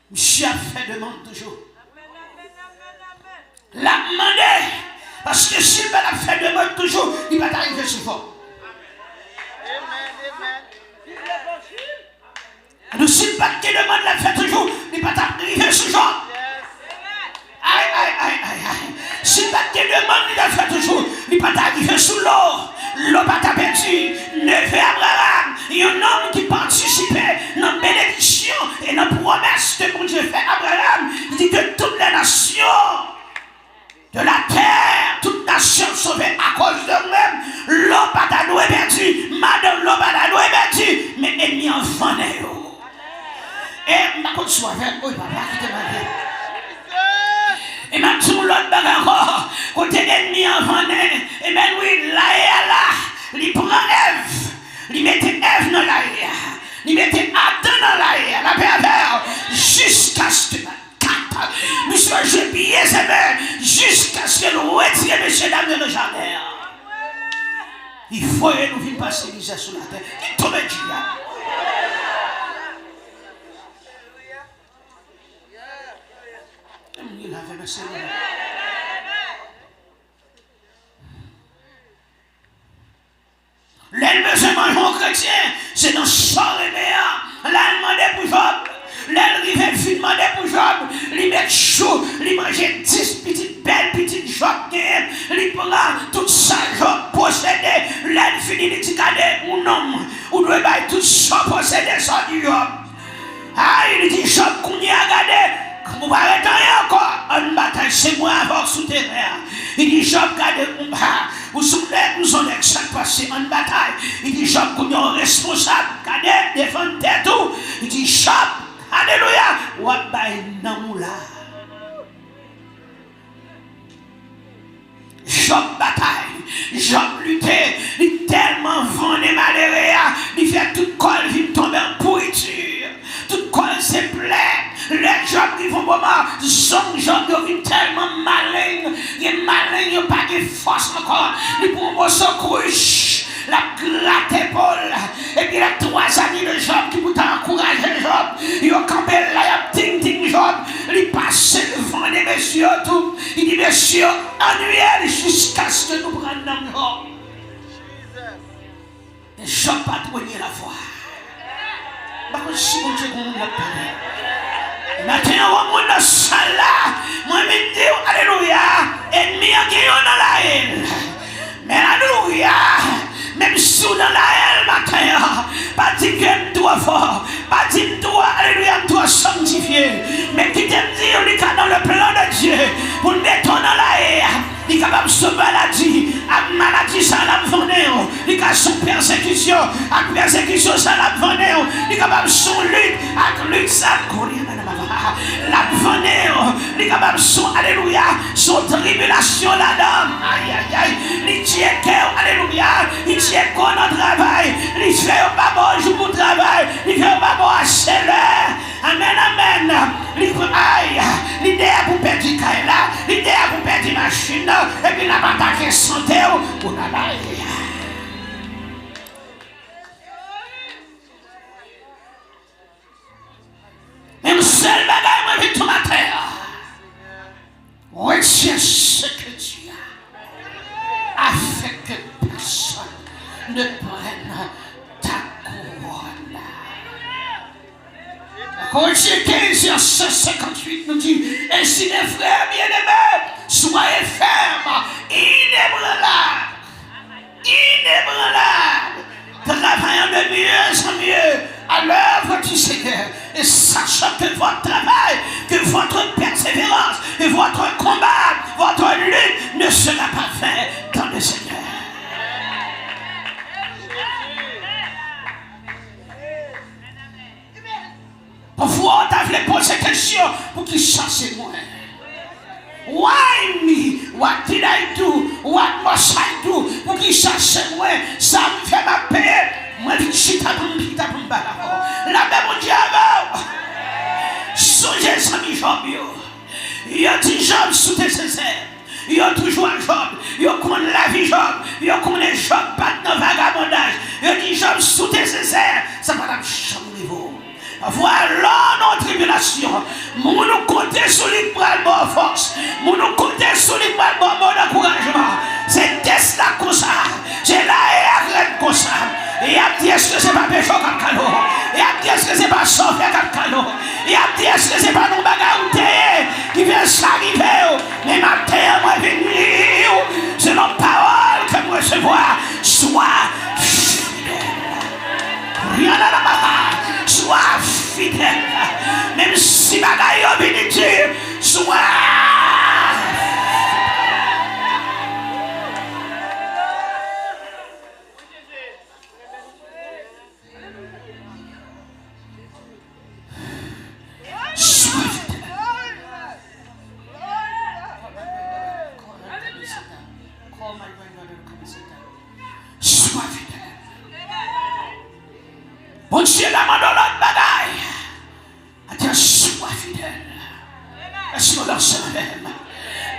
S1: Monsieur a fait demande toujours. La demandé, parce que s'il va la faire demande toujours, il va arriver souvent. Nous si pas qui demande la fête toujours, il va t'arriver ce jour. Aïe. Si pas qui demande la fête toujours, il va t'arriver sous l'eau. L'eau va t'aperçu. Neveu Abraham, il y a un homme qui participait dans la bénédiction et dans la promesse que mon Dieu fait à Abraham. Il dit que toutes les nations de la terre, toute nation sauvée à cause de même, l'eau va t'arriver perdu. Madame, l'eau va t'arriver perdu. Mais elle n'y en venait. Et ma contre soit avec moi, papa, qui te m'a dit. Et ma tout l'autre bagarre encore, côté ennemi en venait. Et ben oui, là et là, il prend Ève, il mettait Ève dans l'air, il mettait Adam dans l'air, la pervers, jusqu'à ce que monsieur, je pillais ses mains, jusqu'à ce que nous retirions messieurs dames de nos jardins. Il faut que nous venions passer l'Isère sur la terre. Il tombe Dieu. Il avait le Seigneur. L'elle chrétien, c'est dans son réveil. Là, il demande pour Job. Là, il arrive, il demande pour Job. Il met chaud, il mange 10 petites belles, petites Job. Il prend tout ça, Job possédé. Là, il finit, il dit, regardez, mon homme, ou doit bailler tout ça possédé, ça du Job. Ah, il dit, Job, qu'on y a regardé. Vous va arrêter encore une bataille, c'est moi avant souterrain. Il dit Job, regardez, vous souvenez, nous sommes chaque passé en bataille. Il dit Job, qu'on est responsable, regardez, défendre tout. Il dit Job, alléluia, ou à bailler namoula. Job bataille, Job luttait, il tellement vendu malheureux, il fait tout col, il tombe en pourriture, tout col se plaît. Les gens qui font moment, son Job devient tellement malin, il est malin, il n'a pas de force encore, il prend un secours, la gratte épaule, et puis les 3 amis de Job qui vous encouragé Job, il a campé là, il a ting Job, il passe le vent des messieurs tout, il dit messieurs, ennuyez jusqu'à ce que nous prenions Job. Et Job pas doué la foi. Par contre, si mon Dieu vous l'a parlé. Maintenant, on a ça là. Moi, je dis, alléluia. Ennemi a gagné dans la haine. Mais alléluia. Même si on dans la haine, matin, pas dire que je dois fort. Pas dire que je dois, alléluia, je dois sanctifier. Mais qui t'aime dire, il est dans le plan de Dieu. Pour le mettre dans la haine. Il est capable de se maladie. À maladie, ça l'a vendu. Il est capable de son persécution. À persécution, ça l'a vendu. Il est capable de son lutte. À lutte, ça courir. La vendu. Il est capable de son, alléluia, son tribulation là-dedans. Aïe, aïe, aïe. Il tient cœur, alléluia. Il tient qu'on a travail. Il fait pas bon jour pour travail. Il fait pas bon à celle-là. Amen, amen. Aïe, l'idée pour perdre du là, l'idée pour perdre la machine, et puis la bataille santé pour la baille. Même seul bagage, moi, vite tout matin. Retiens ce que tu as, afin que personne ne prenne ta couronne. Corinthiens 15, 158 nous dit, ainsi les frères bien-aimés, soyez fermes, inébranlables, travaillant de mieux en mieux à l'œuvre du Seigneur, et sachant que votre travail, que votre persévérance, que votre combat, votre lutte ne sera pas fait dans le Seigneur. Parfois, on t'a voulu poser cette question pour qu'il chasse moi. Why me? What did I do? What must I do? Pour qu'il chasse moi, ça me fait ma paix. Moi, je suis à mon pied, à mon bas. La même diable. Songez ça, mi Job. Il y a dit Job sous tes Césaires. Il y a toujours un Job. Il y a qu'on la vie Job. Il y a qu'on est Job, pas de vagabondage. Il y a dit Job sous tes Césaires. Ça va la chambre vous. Voilà notre tribulation. Nous comptons sur les bras de force. Nous comptons sur les bras de encouragement. C'est test là comme ça. C'est là et arrête comme ça. Et il a dit est-ce que c'est pas péché comme cadeau. Et il a dit est-ce que c'est pas sauvé comme cadeau. Et il a dit est-ce que c'est pas nos bagages qui vient s'arriver. Mais ma terre moi venir. C'est notre parole que moi recevoir. Sois fidèle. Rien à la barre. Sois fidèle, même si bagaille est bénédiction, sois fidèle. Sois fidèle. Bon Dieu, la main dans l'autre bagaille. Attends, sois fidèle. Est-ce que l'on se lève?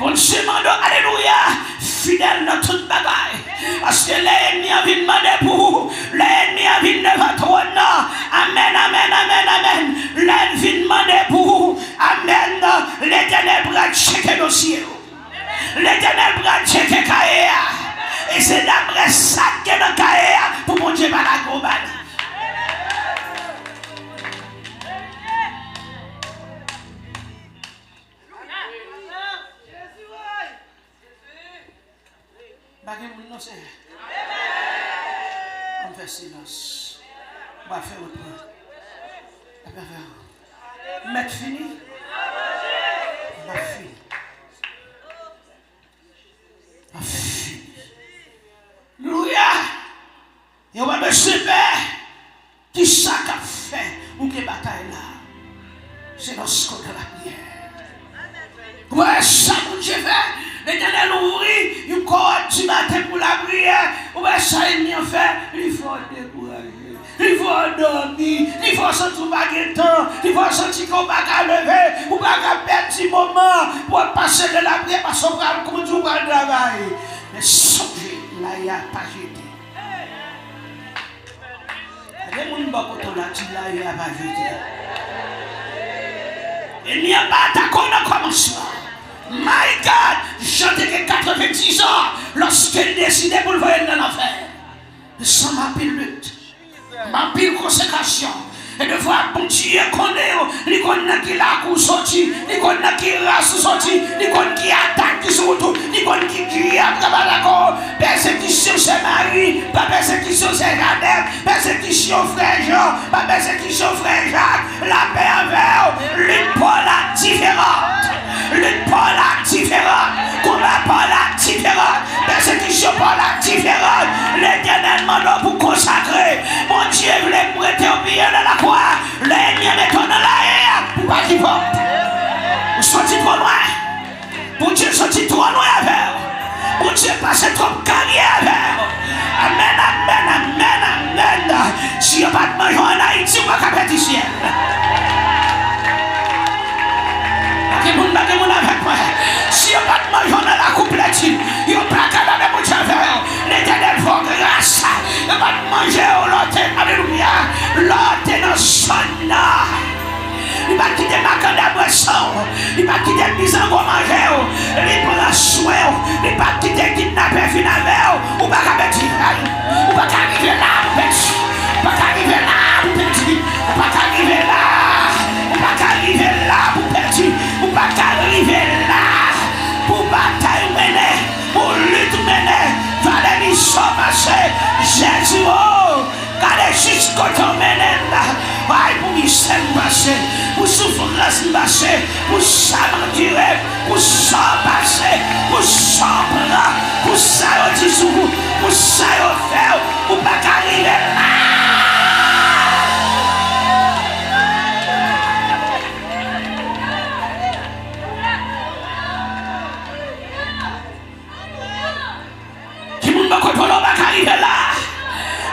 S1: Bon Dieu, alléluia, fidèle dans toute bagaille. Parce que l'ennemi a vu demander pour vous. L'ennemi a vu devant toi. Amen, amen, amen, amen. L'ennemi a demander pour vous. Amen. L'Éternel va checker le ciel. L'Éternel va checker Kaïa. Et c'est là Bagay non c'est. On fait silence. On va faire autre chose. Mettre fini. On va fini. On fini. Louia. Et on va me super. Qui ça qu'a fait ou qui bataille là? C'est lorsqu'on de la prière. Ouais, ça, mon Dieu fait. L'Éternel ouvrit une corde du matin pour la prière. Ouais, ça, il m'y fait. Il faut décourager. Il faut dormir. Il faut sentir baguer temps. Il faut sentir qu'on va lever. Ou va perdre du moment pour passer de la prière parce qu'on va conduire par le travail. Mais songez, là, il n'y a pas jeté. Il y a des gens qui ont dit là, il n'y a pas jeté. Il n'y a pas d'accord dans le commencement. My God, j'étais 90 ans lorsqu'elle décidait pour le voyer dans l'enfer. Ça m'a pile lutte, m'a pile consécration. Et de voir bon Dieu connaît, les connaît qui la cour sorti, les connaît qui race sorti, les connaît qui attaque qui surtout, les connaît qui crie après d'accord. Persécution c'est Marie, pas persécution c'est Janelle, persécution frère Jean, pas persécution frère Jacques. La paix envers, lutte pour la différente, lutte pour la différente, combat pour la différente, persécution pour la différente. L'Éternel m'a pour consacrer, mon Dieu voulait prêter au milieu de la croix. Les miens étant dans la haie, pour pas qu'il porte. Vous sortez trop loin. Pour Dieu sorti trop loin avec. Pour Dieu passer trop carrière avec. Amen, amen, amen, amen. Si vous pas de manger en Haïti, vous ne pouvez pas perdre ici. Avec moi. Si vous pas de manger dans la couplette, vous ne pouvez pas perdre mon Dieu avec. L'Éternel faut grâce. Vous ne pouvez pas manger au loté. Alléluia. Loté dans son âme. Il va quitter ma canne à boisson. Il va quitter le mise en manger. Il prend soin. Il va quitter le kidnappé final. Ou pas qu'à ou pas qu'arriver là, petit. Ou pas qu'arriver là, petit. Ou pas qu'arriver là. Ou pas qu'arriver là, petit. Ou pas qu'arriver là. Pour bataille mener. Pour lutte mener. Valérie Somassé. Jésus. Gardez jusqu'au temps mener là. Pour Michel passer, pour souffrance passer, pour ça m'endurer, pour ça passer, pour ça prendre, pour ça au-dessous, pour ça au faire, pour pas qu'arriver là. Qui m'a pas contrôlé, on va qu'arriver là.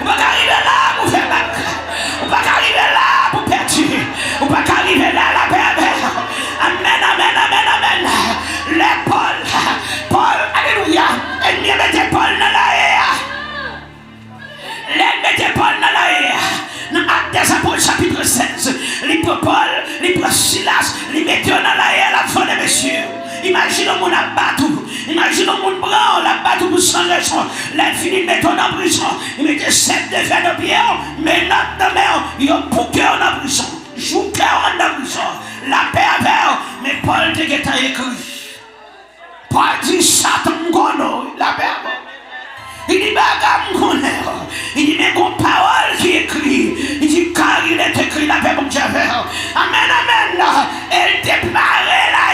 S1: On va qu'arriver là pour faire mal. On va qu'arriver là pour perdre. On va qu'arriver là la paix. Amen, amen, amen, amen. Les Paul, alléluia. Elle m'y mettait Paul dans la haie. Elle mettait Paul dans la haie. Dans Actes des Apôtres chapitre 16. Les Paul, les Silas, les mettaient dans la haie à la fin des messieurs. Imaginez mon abattu. Imaginez mon bras, la batte pour sans raison. La fille mettait en prison. Il mettait 7 de fer de pierre. Mais notre mère, il a bouqué en prison. Joue cœur en prison. La paix avec. Mais Paul te écrit. Paul dit Satan gono. La paix. Il dit bagam gono. Il dit mais qu'on parole qui écrit. Il dit car il est écrit la paix mon Dieu. Amen, amen. Elle te paraît là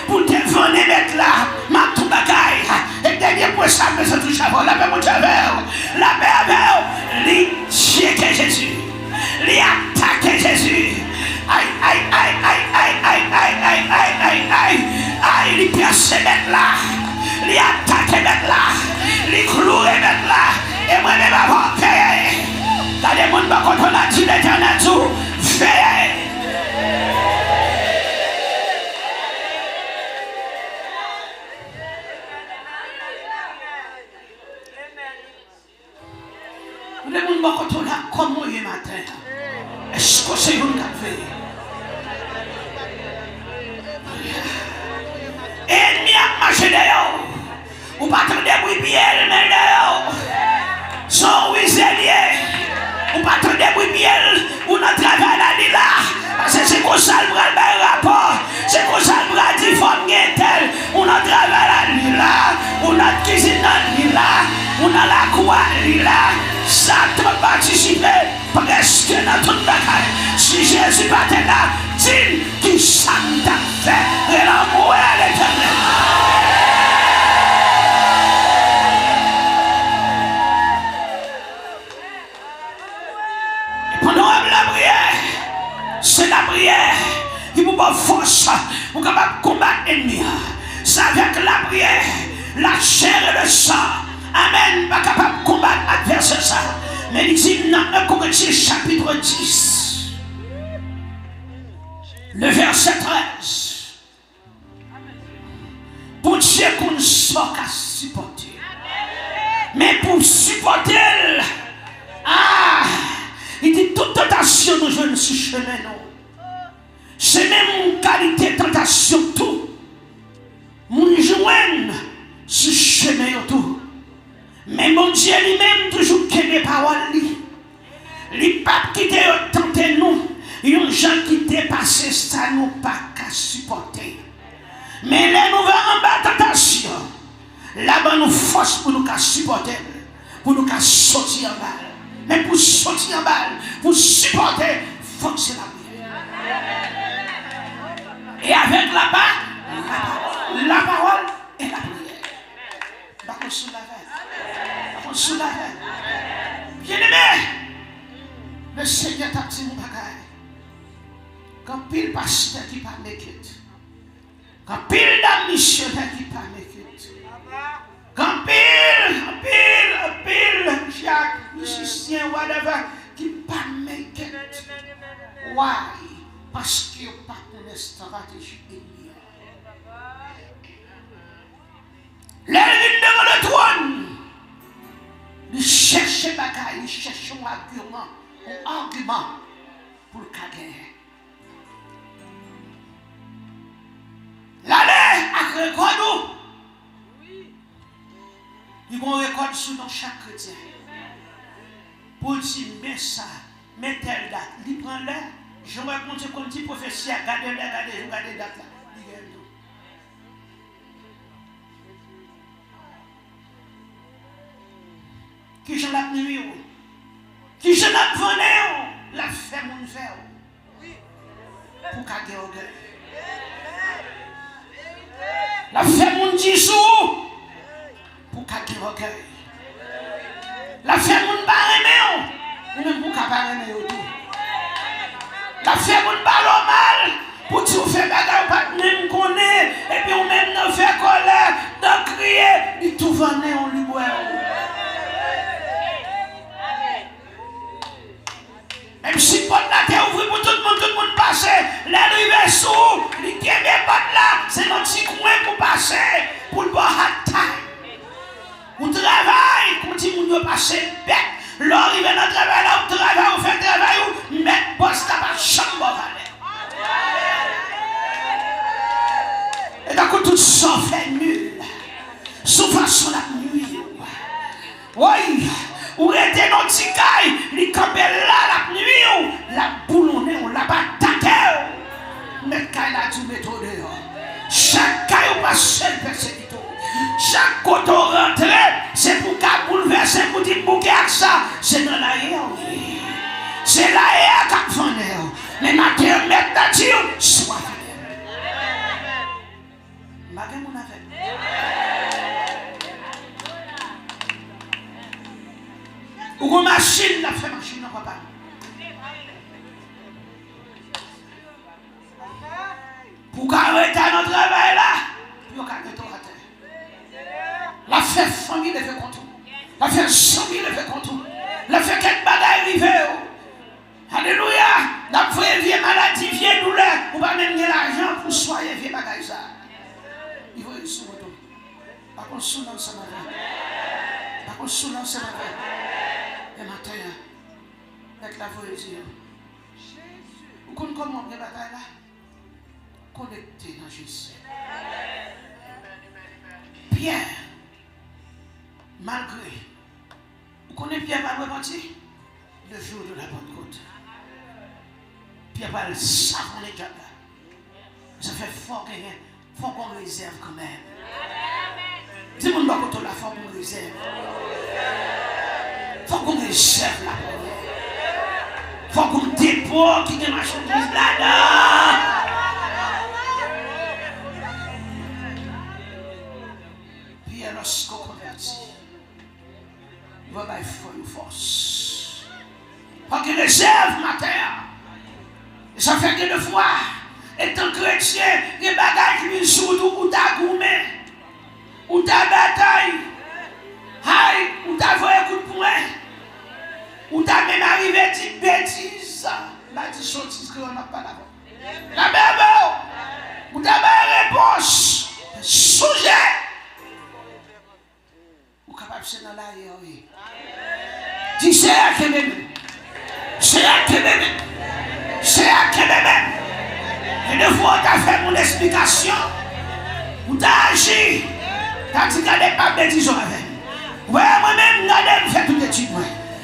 S1: pour te venir mettre là. Ma tout bagaille. Et dernier point ça me se touche avant. La paix mon Dieu. La paix avec. Les checker Jésus. Les attaquer Jésus. Aïe, aïe, aïe, aïe, aïe, aïe, aïe, aïe, aïe, aïe, aïe, aïe, les percer mettre là, les attaquer mettre là, les clouer mettre là, et moi-même avant faire. T'as des gens qui contre la dit l'Éternel tout, faire. Les gens qui contre la comme hier matin. Est-ce que c'est une café? Ennemi a marché d'ailleurs. Ou pas attendre bruit bien, mais d'ailleurs. Son wizelier. Ou pas attendre bruit bien, ou notre travail là. Parce que c'est comme ça le bras le rapport. C'est comme ça le bras dit forme tel. Ou notre travail là, ou notre cuisine là. droit là, Satan participé presque dans toute la bagaille. Si Jésus partait là, dis qui ça t'a fait et l'amour à l'éternel. Et pendant la prière, c'est la prière qui vous donne force pour capable combattre l'ennemi. C'est avec la prière, la chair et le sang. Amen, pas capable de combattre l'adversaire ça. Mais il dit dans 1 Corinthiens chapitre 10, le verset 13. Pour Dieu qu'on ne soit qu'à supporter. Mais pour supporter, il dit toute tentation nous jeunes sur chemin non. C'est même une qualité de tentation tout. Nous joignent sur chemin tout. Mais mon Dieu lui-même toujours que mes paroles lui. Les papes qui te tenté nous, les gens qui dépassent ça nous pas qu'à supporter. Mais les nous en bas tentation, là-bas nous force pour nous qu'à supporter, pour nous qu'à sortir en balle. Mais pour sortir en balle, pour supporter, il faut que c'est la prière. Et avec la parole et la prière. Par contre, sous la veille. Sous la veille. Bien-aimé, le Seigneur t'a dit mon bagaille. Quand pile pasteur qui pas m'écoute. Quand pile d'un missionnaire qui pas m'écoute. Quand pile, Jacques, musicien, whatever, qui pas m'écoute. Why? Parce qu'il n'y a pas de stratégie ennemi. L'ennemi devant le trône. Il cherche des bagailles, il cherche un argument pour le gagner. L'année a record. Il y a un record sur nous chaque chrétien. Pour dire, mais ça, mais telle date, il prend l'air. Je vais raconter comme dit prophétie, regardez la date là. Qui j'en ai nuit, qui j'en ai vendu, la fait mon verre. Pour qu'à orgueil. La fait mon dissous pour qu'à orgueil. La fait mon barreméo, ou même pour qu'à barreméo tout. La fait mon ballon mal, pour que tu fais bagarre, pas de même connaît, et puis on même ne fait colère, de crier, et tout venait on lui boit. Même si la porte là t'est ouverte pour tout le monde passer, l'arrivée sous, les qui aiment pas là, c'est notre petit coin pour passer, pour le boire hard time. On travaille, quand il nous passer bête, l'arrivée dans le travail là, on travaille, on fait travail, mais boss n'a pas chambre valet. Et d'un coup tout ça fait nul, sous façon la nuit. Oui. Ou était dans le ticaille, les campés là la nuit, la boulonnée, on la bataille. Mais quand il a tout méthode, chaque caille passe seul persécuteur. Chaque côté rentré, c'est pour qu'à bouleverser, pour dire bouquet avec ça. C'est dans l'air, oui. C'est l'air qui a fait. Mais maintenant, mettre Dieu, soit fidèle. Malgré mon affaire. Ou une machine la fait machine non papa. Pour arrêter notre travail là, pour arrêter notre terre. La fait famille le fait contre. La fait famille le fait contre. La fait quelque bagaille arriver. Alléluia. La fait vieille maladie, vieille douleur, ou pas même l'argent pour soigner vieille bagaille ça. Il faut y sous retour. Par contre sous dans ça va. Par contre sous dans ça va. Et matin, avec la voix de Dieu, vous comprenez comment on est bataille là? Connecté dans Jésus. Pierre, malgré, vous connaissez Pierre va repentir? Le jour de la Pentecôte. Pierre va le savonner déjà là. Ça fait fort qu'on réserve quand même. Dis-moi pas qu'on la forme qu'on réserve. réserve la prière. Faut qu'on dépôt qui est marchandise là-dedans. Puis lorsqu'on convertit, il va avoir force. Faut qu'il réserve ma terre. Et ça fait que de fois, étant chrétien, il y a des bagages qui viennent sur tout, ou ta gourmet, ou ta bataille, ou ta voie coup de poing, ou ta même arrivé à dire bêtise. La dit sottise que on n'a pas d'abord. La bébé, ou ta bonne réponse, sujet. Ou capable de se dans l'arrière, oui. Dis c'est à qui même. C'est à qui même. C'est à qui même. Et de fois, tu as fait mon explication. Ou tu as agi. Tu as dit qu'il n'y a pas de bêtises avec. Ouais, moi-même, je fais toute étude.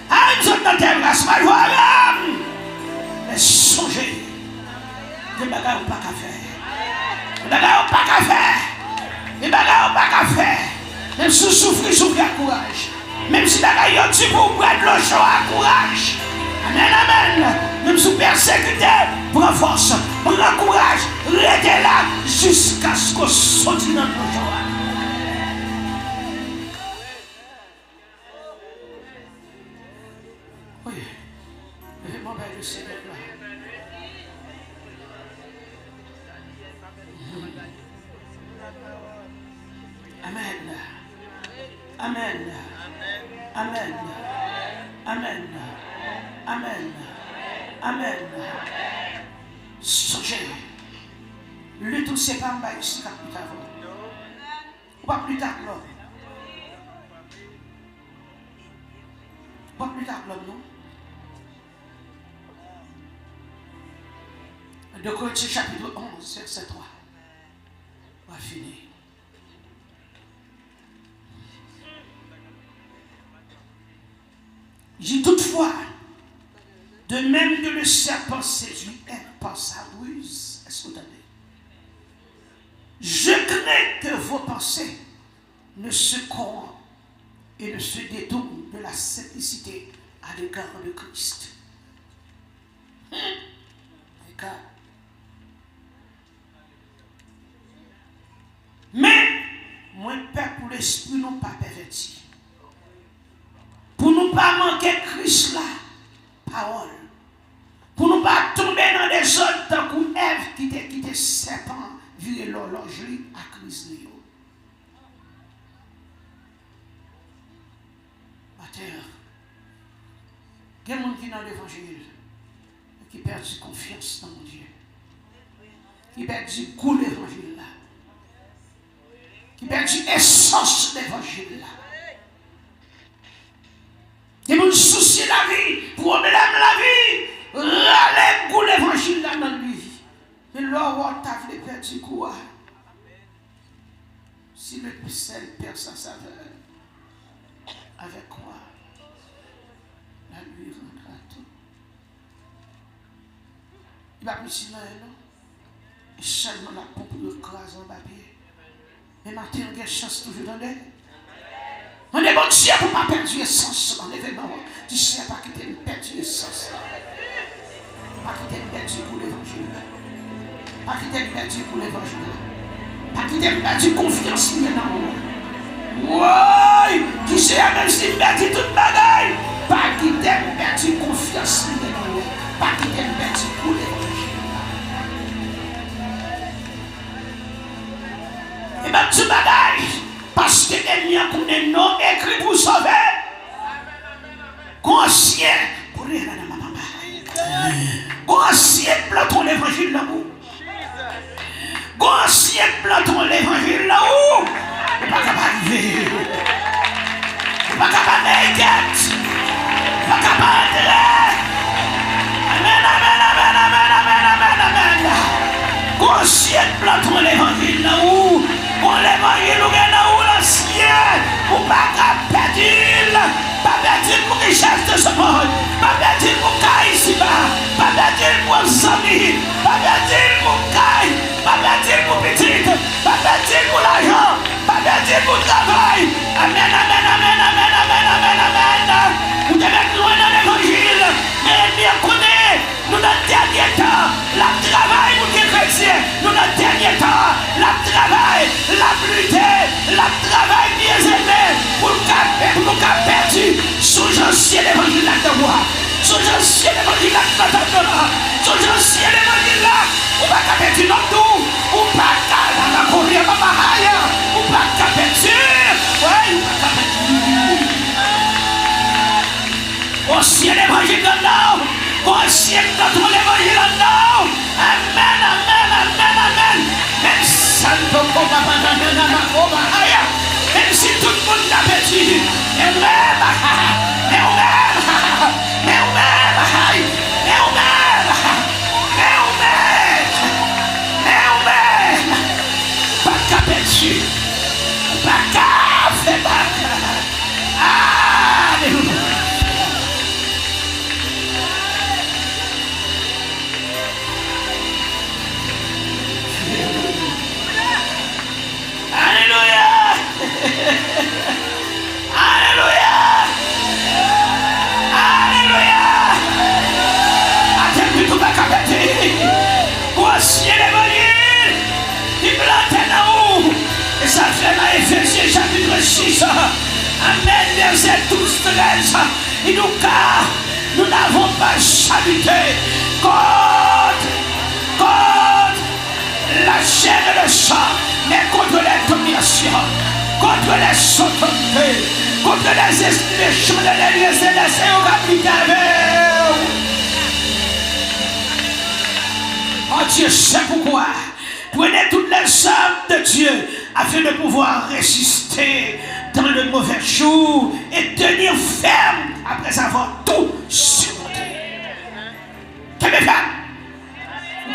S1: Ah, nous sommes dans tes grâces, ma joie. Mais songez. Des bagages pas qu'à faire. Des bagages pas qu'à faire. Des bagages pas qu'à faire. Même si vous souffrez, souffrez à courage. Même si bagages sont petits pour boire de l'eau chaude à courage. Amen, amen. Même si vous persécutez, prends force, prends courage, restez là jusqu'à ce qu'on sorte dans le joie. Oui, le moment de Seigneur là. Amen. Amen. Amen. Amen. Amen. Amen. Songez. Le tout c'est pas un ici plus tard. Ou pas plus tard l'homme. Pas plus tard l'homme, non? De Corinthiens chapitre 11, verset 3. On va finir. J'ai toutefois, de même que le serpent séduit par sa ruse, est-ce que vous entendez? Je crains que vos pensées ne se corrompent et ne se détournent de la simplicité à l'égard de Christ. Mais, moi, Père, pour l'esprit, non pas perverti. Pour ne pas manquer Christ là, parole. Pour ne pas tomber dans des zones tant que Ève qui était serpent, virer l'horlogerie à Christ. Matin, il y a des gens qui dans l'évangile qui perdent confiance dans mon Dieu. Qui perdent le goût de l'évangile là. Qui perdent l'essence de l'évangile là. Qui me soucie la vie, problème la vie, râler pour l'évangile là dans lui. Mais l'or t'a fait perdre du courage. Si le sel perd sa saveur, avec quoi la nuit rendra tout. Il va plus si non. Et seulement la pompe de crase en papier. Mais matin, on a chance toujours dans l'air. On est bon Dieu pour ne pas perdre l'essence dans l'événement. Tu sais pas qu'il t'aime perdre l'essence. Pas qu'il t'aime perdu pour l'évangile. Pas qu'il t'aime perdu pour l'évangile. Pas qu'il t'aime perdu confiance dans moi. Oui, qui sait même s'il perdit toute bagaille. Pas qu'il t'aime perdu confiance dans moi. Pas qu'il t'aime perdu pour l'évangile. Et même toute bagaille. Parce que l'ennemi a connu non écrit pour sauver. Conscient pour rien à ma maman. Conscient plantons l'évangile là-haut. Conscient plantons l'évangile là-haut. Il n'est pas capable d'arriver. Il n'est pas capable d'être. Il n'est pas capable d'entrer. Amen, amen, amen, amen, amen, amen, amen. Conscient plantons l'évangile là-haut. On l'évangile ou bien là-haut l'ancien. Ou pas perdre. Pas perdre pour richesse de ce monde. Pas perdre pour caille ici-bas. Pas perdre pour amis. Pas perdre pour caille. Pas perdre pour petite. Pas perdre pour l'argent. Pas perdre pour travail. Amen, amen, amen, amen, amen, amen, amen. Vous devez être loin ancien évangile là-dedans. Son ancien évangile là-dedans. Son ancien évangile là. On va capter du nom tout. On va capter la courir à Bahaya. On va capter. Ouais, on va capter. Ancien évangile là-dedans. Ancien évangile là-dedans. Amen, amen, amen, amen. Même Santo Bahaya. Même si tout le monde l'a perdu, mais pas qu'à perdu, pas qu'à faire bac. Alléluia. Alléluia. Alléluia. Alléluia. Attends, tout va capter. Voici l'évangile. Il plantait dans où? Et ça fait dans Éphésiens chapitre 6. Amen, verset 12-13. Il nous car nous n'avons pas chavité contre la chair et le sang, mais contre les dominations, contre les autorités, contre les esprits méchants de l'Église céleste et au capital. Oh Dieu, c'est pourquoi prenez toutes les armes de Dieu afin de pouvoir résister dans le mauvais jour et tenir ferme après avoir tout surmonté. T'es bien ferme.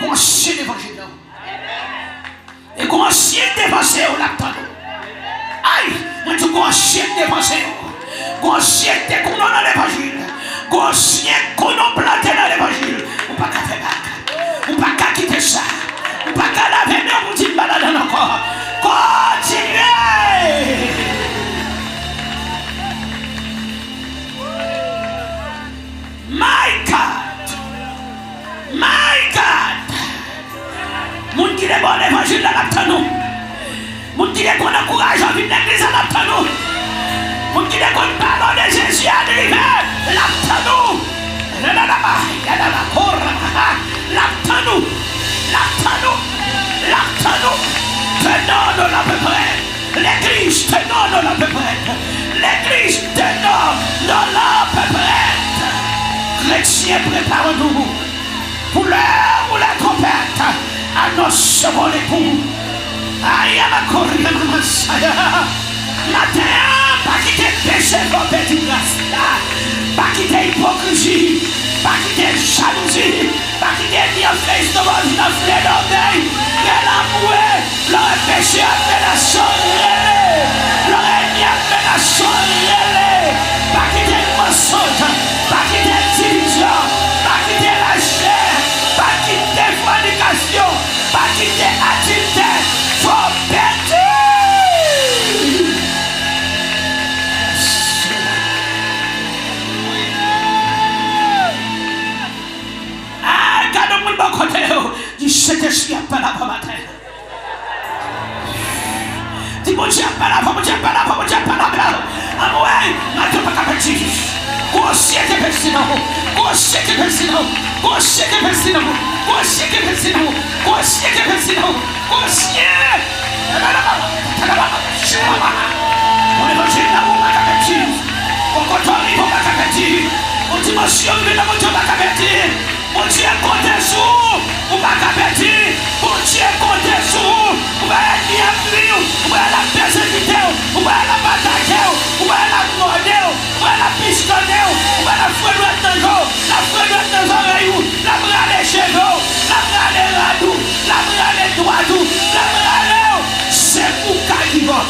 S1: Mon ancien évangile. Et qu'on ancien dévancé au lapin. Aïe, moi tu qu'on ancien dévancé. Qu'on ancien découvert dans l'évangile. Qu'on ancien qu'on a planté dans l'évangile. On ne peut pas faire bac. On ne peut pas quitter ça. On ne peut pas laver mais on dit malade encore. Continuez. My God. My God. Moun qui est bon l'évangile là l'aptan nous. Moun qui est bon encourage à vivre l'église à l'aptan nous. Moun qui est bon parole de Jésus à délivrer l'aptan nous. L'aptan nous. L'aptan nous. L'aptan nous. Tenons de la peu près. L'église tenons de la peu près. L'église tenons de la peu près. Chrétiens, préparons-nous pour l'heure où la trompette annonceront l'époux. Aïe, ma courir, ma massaya. Matin, pas quitter péché, pas petit grâce. Pas quitter hypocrisie. Pas quitter jalousie. Pas quitter bienfaisance de votre enflée d'orgueil. Quel amour, leur péché a fait la soirée. Leur ennemi a fait la soirée. Pas quitter le mensonge. Pas quitter la division. Pas quitter la chair. Pas quitter la fornication. Pas quitter l'adultère. Faut perdre. Ah, garde-moi le bon côté. Du Saint-Esprit appelle avant matin. Dis mon Dieu appelle avant, mon Dieu appelle avant, mon Dieu appelle avant. Ah ouais, maintenant pas qu'à petit. Grossier que pertinent. Grossier que pertinent. Grossier que pertinent. Grossier que pertinent. Grossier que pertinent. Grossier. On évangile là où on va qu'à petit. On continue on va qu'à petit. On dimension là où on va qu'à petit. Mon Dieu compte sur on va qu'à petit. Mon Dieu compte sur on va être bien plus. On va la persécuter. On va la batailler. On va la morder. On va la pistonner. On va la fouetter dans l'eau. La fouetter dans les oreilles. La bras les cheveux. La bras les radous. La bras les doigts. La bras les. C'est pour Kadiva.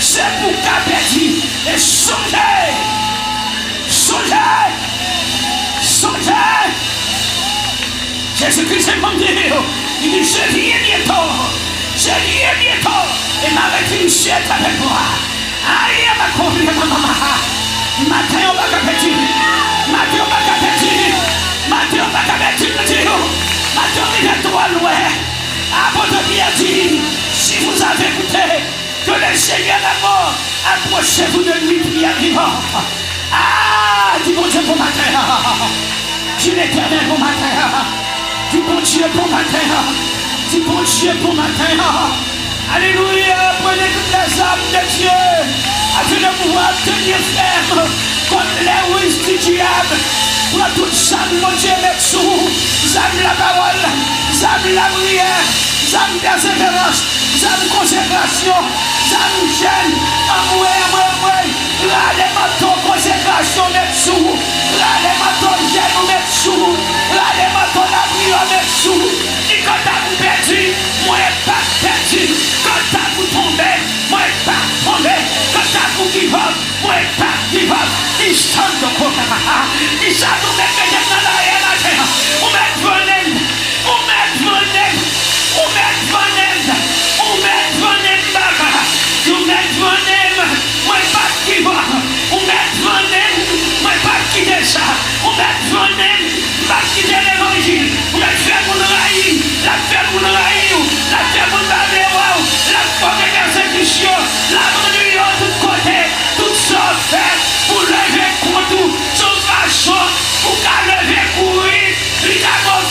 S1: C'est pour Kabedi. Et songez. Songez. Songez. Jésus-Christ est mon Dieu. Il dit, je viens bientôt. Je viens bientôt. Et ma rétribution est avec moi. Aïe, ma courir, ma maman. Matin, on va capter. Matin, on va capter. Matin, on va capter. Matin, on vient droit loin. Apôtre Pierre dit, si vous avez écouté que le Seigneur est mort, approchez-vous de lui, prière vivante. Ah, dis mon Dieu, pour matin. Dis l'Éternel pour matin. Dis bon Dieu pour matin. Dis bon Dieu pour matin. Alléluia. Prenez toutes les âmes de Dieu afin de pouvoir tenir ferme contre les ruses du diable. Prends toute âme, mon Dieu, mettre sous. Zame la parole, zame la prière, zame persévérance, zame consécration, zame jeûne, là les matons consécration mettre sous, là les matons jeûne mettre sous, là les matons la prière mettre sous. Et quand t'as perdu, moi pas perdu. Quand t'as tombé, moi pas tombé. Quand t'as give up, moi pas give up. Il stand de quoi? Il s'est tout mettre dans la réalité. On met venez, on met venez, on met venez, on met venez, on met venez, moi pas give up. On met venez, moi pas quitter ça. On met venez, pas quitter l'évangile. On met faire mon raï, la faire mon raï, la faire mon baléwa, la faire des persécutions, la venue de tous côtés, tout ça fait pour lever contre tout, son façon, pour qu'à lever courir, il a mon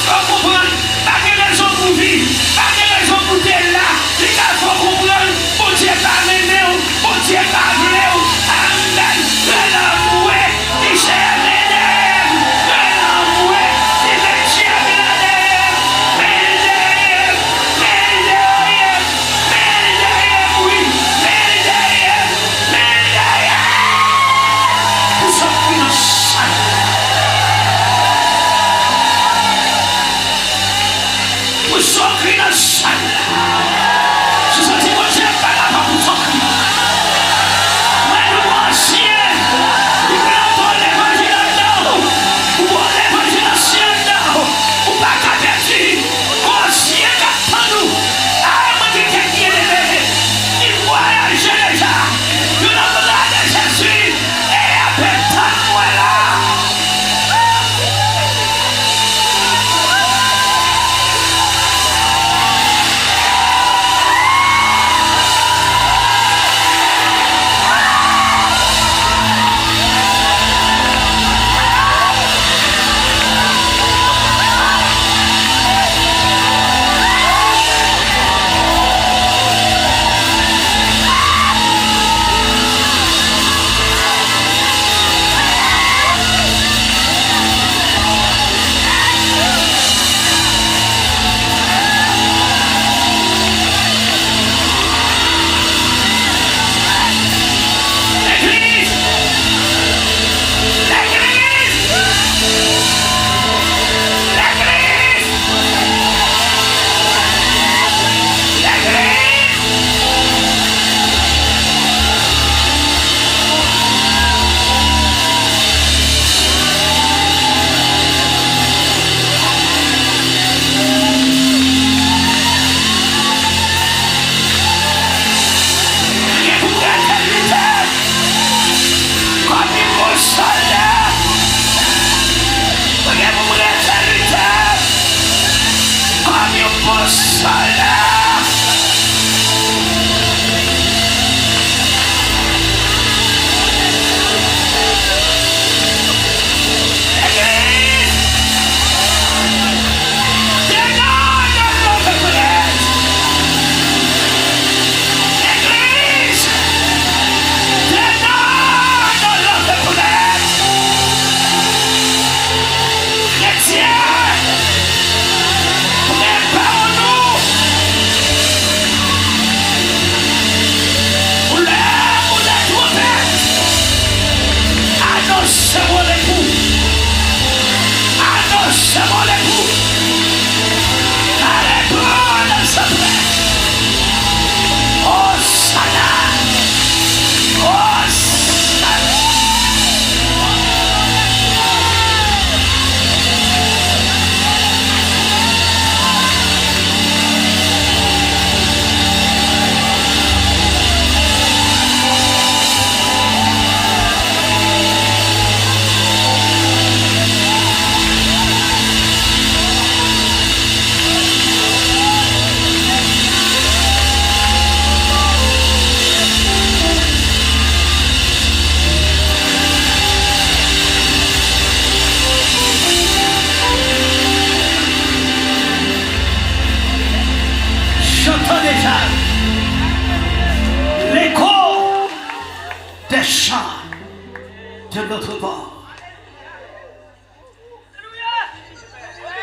S1: de notre bord.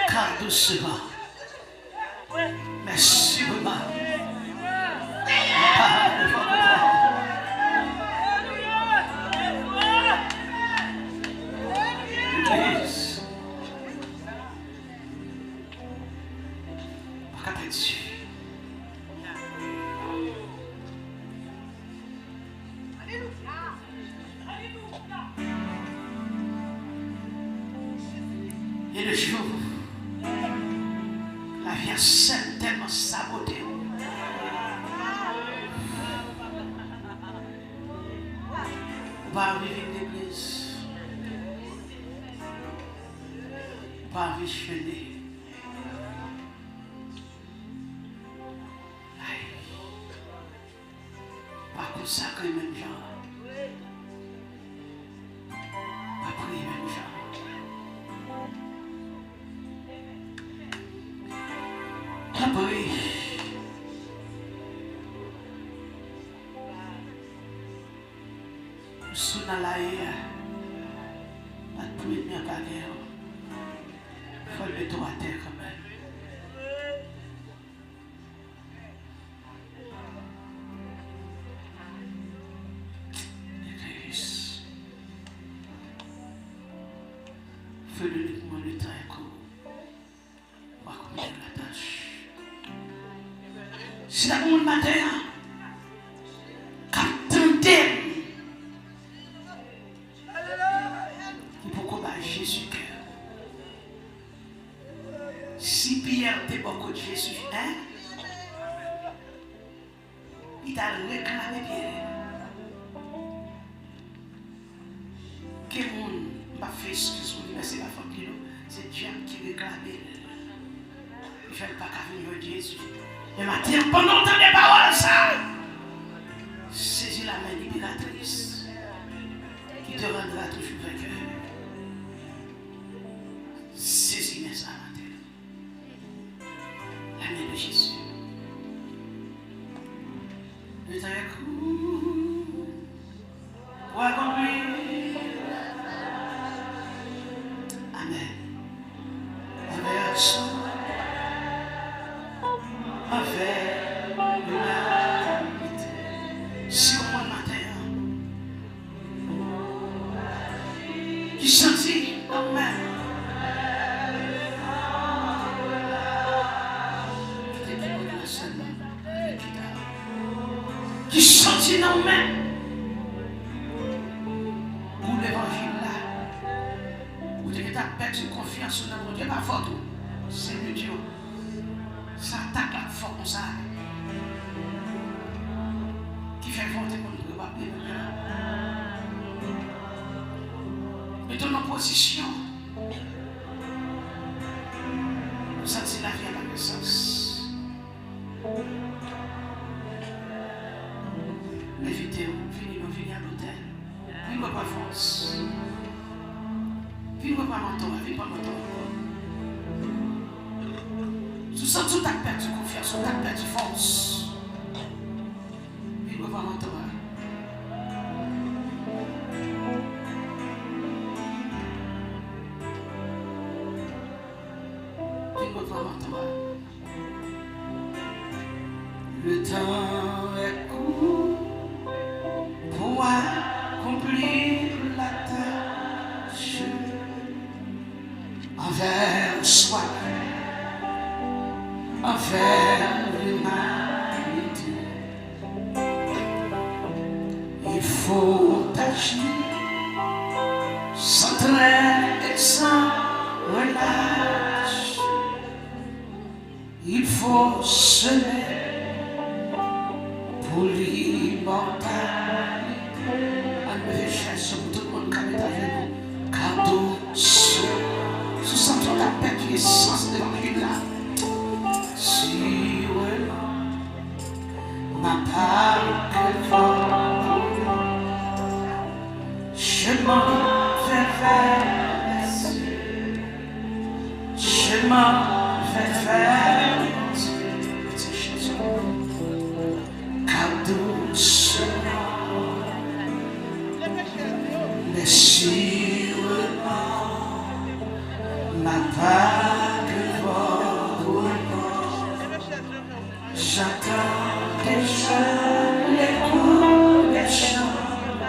S1: Car doucement, mais sûrement, l'Église, par dessus. Et le jour, la vie a certainement saboté. On va arriver à l'église. On va arriver chez lui. Pas consacrer même gens. Pas prier même gens. Après, sous la laïa, la première bagarre, il faut le mettre à terre quand même. L'église, fais uniquement le temps et court. On va accomplir la tâche. Si la monde matin, qu'attendez, il faut qu'on va Jésus cœur. Si Pierre était beaucoup de Jésus, hein, il t'a réclamé Pierre. Quel monde m'a fait excuse pour lui, mais c'est la famille, c'est Dieu qui réclamait. Il ne fait pas qu'à venir Jésus. Et maintenant, pendant le temps des paroles, ça, saisis la main libératrice qui te rendra toujours vainqueur. Saisis mes armes, la main de Jésus. Le temps est court pour accomplir. Amen. Amen. Avec l'humanité. Si au moins matin, qui sentit en même, qui sentit en même, pour l'évangile là, où tu as perdu confiance dans mon Dieu, pas faute, c'est le Dieu. Ça attaque la force comme ça. Qui fait voter contre le pape. Mettons en position. Nous sentir la vie à la naissance. Invitez-vous, venez à l'hôtel. Venez pas France. Venez pas mentor, venez pas mentor. Tu sens tout à perdu confiance, tout à perdu force. Il va voir mentor. Il va voir mentor. Le temps est court pour accomplir la tâche envers soi-même. Envers l'humanité, il faut agir sans traîne et sans relâche. Il faut semer pour l'immortalité. Enlevez chasse pour tout le monde qui est avec nous, car douce, sous sentons la paix qui est sans de l'évangile là. Si ma part que je m'en vais vers les cieux, je m'en vais vers les cieux, car doucement mais sûrement ma part que j'entends déjà l'écho des chants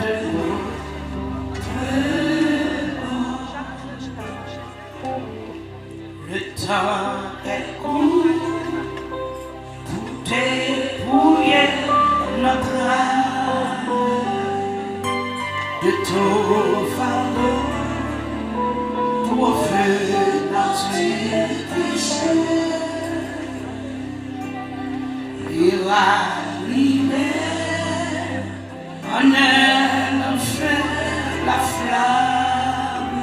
S1: de notre mort. Le temps est court pour dépouiller notre âme de tout fardeau pour offrir notre péché. Il a libéré en un enfer la flamme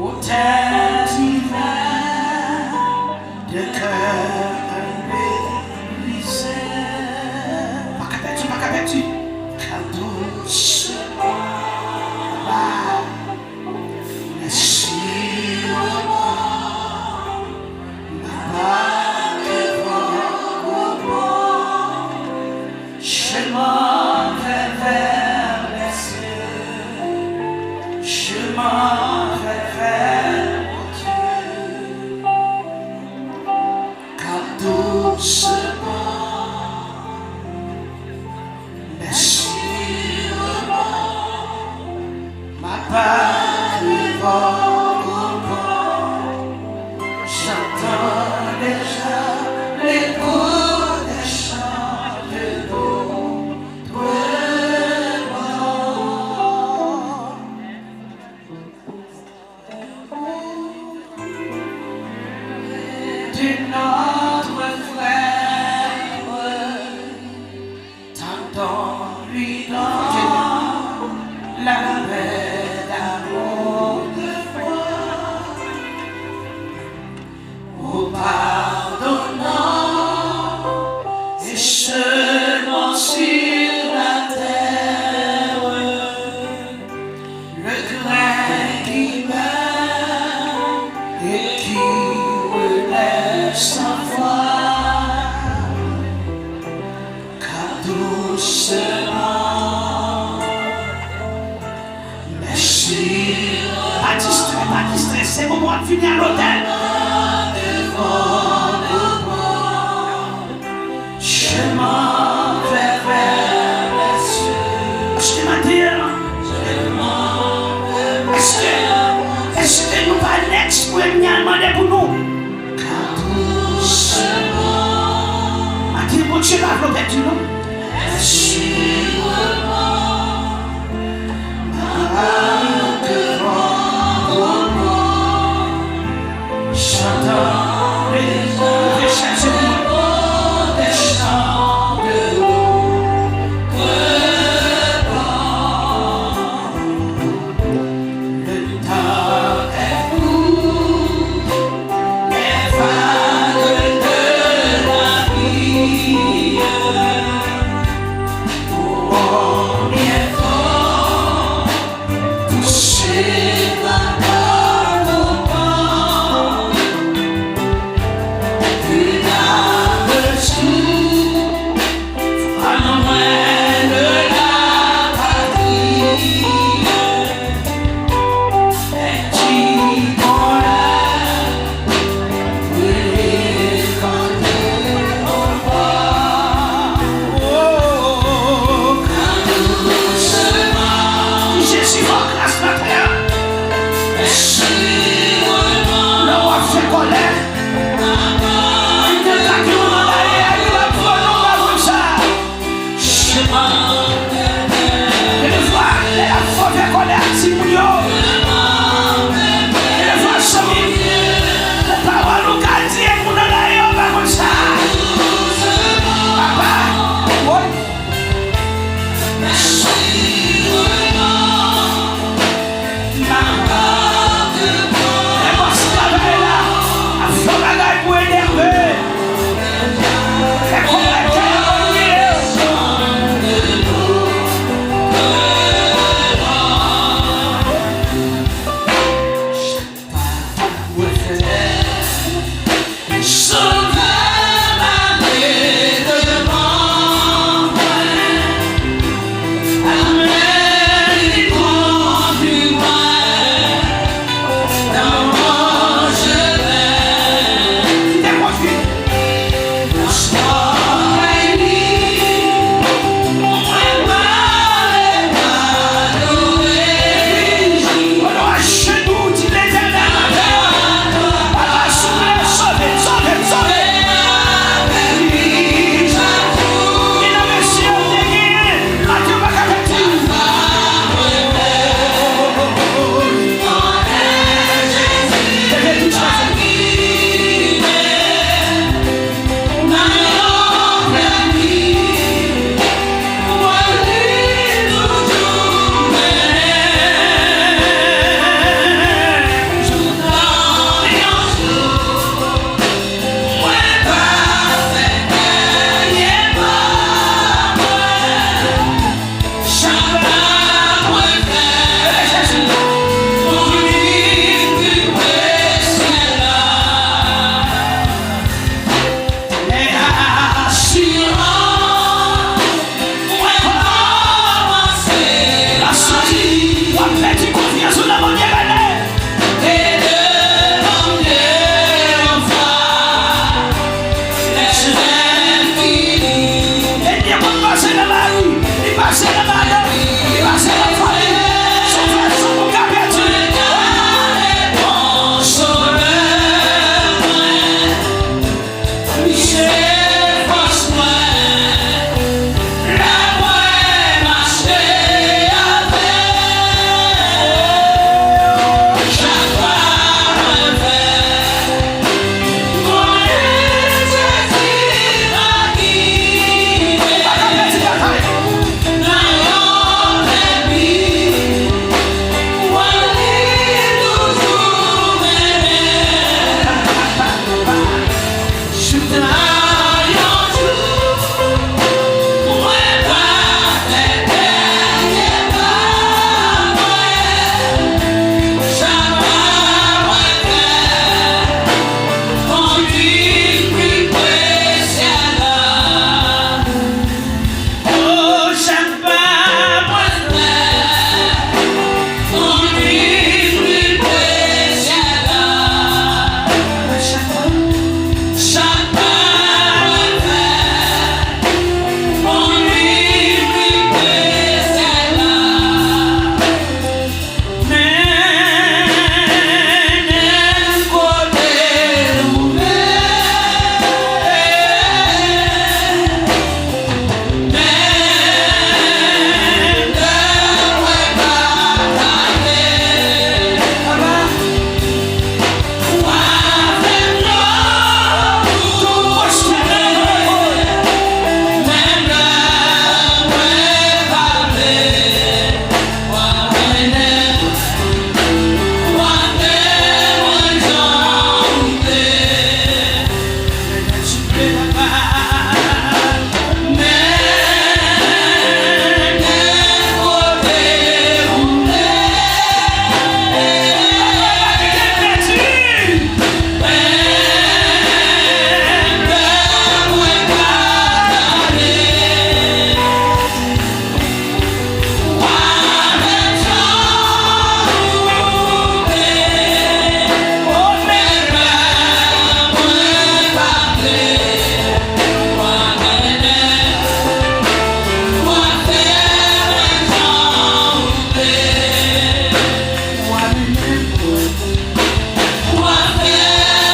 S1: au terre d'hiver de cœur brisé. Pas qu'à battu, car doucement mais sûrement ma chemin vers les cieux, chemin vers mon Dieu, car doucement, mais sûrement, ma part va au pont. J'entends déjà l'écho des chants de notre frère, tendons-lui dans la paix d'amour de foi, au pardonnant et seulement sur la terre, le grain qui meurt et qui sans foi, car doucement, mais sûrement, pas distrait, c'est au moment de finir l'hôtel. Devant le pont, chemin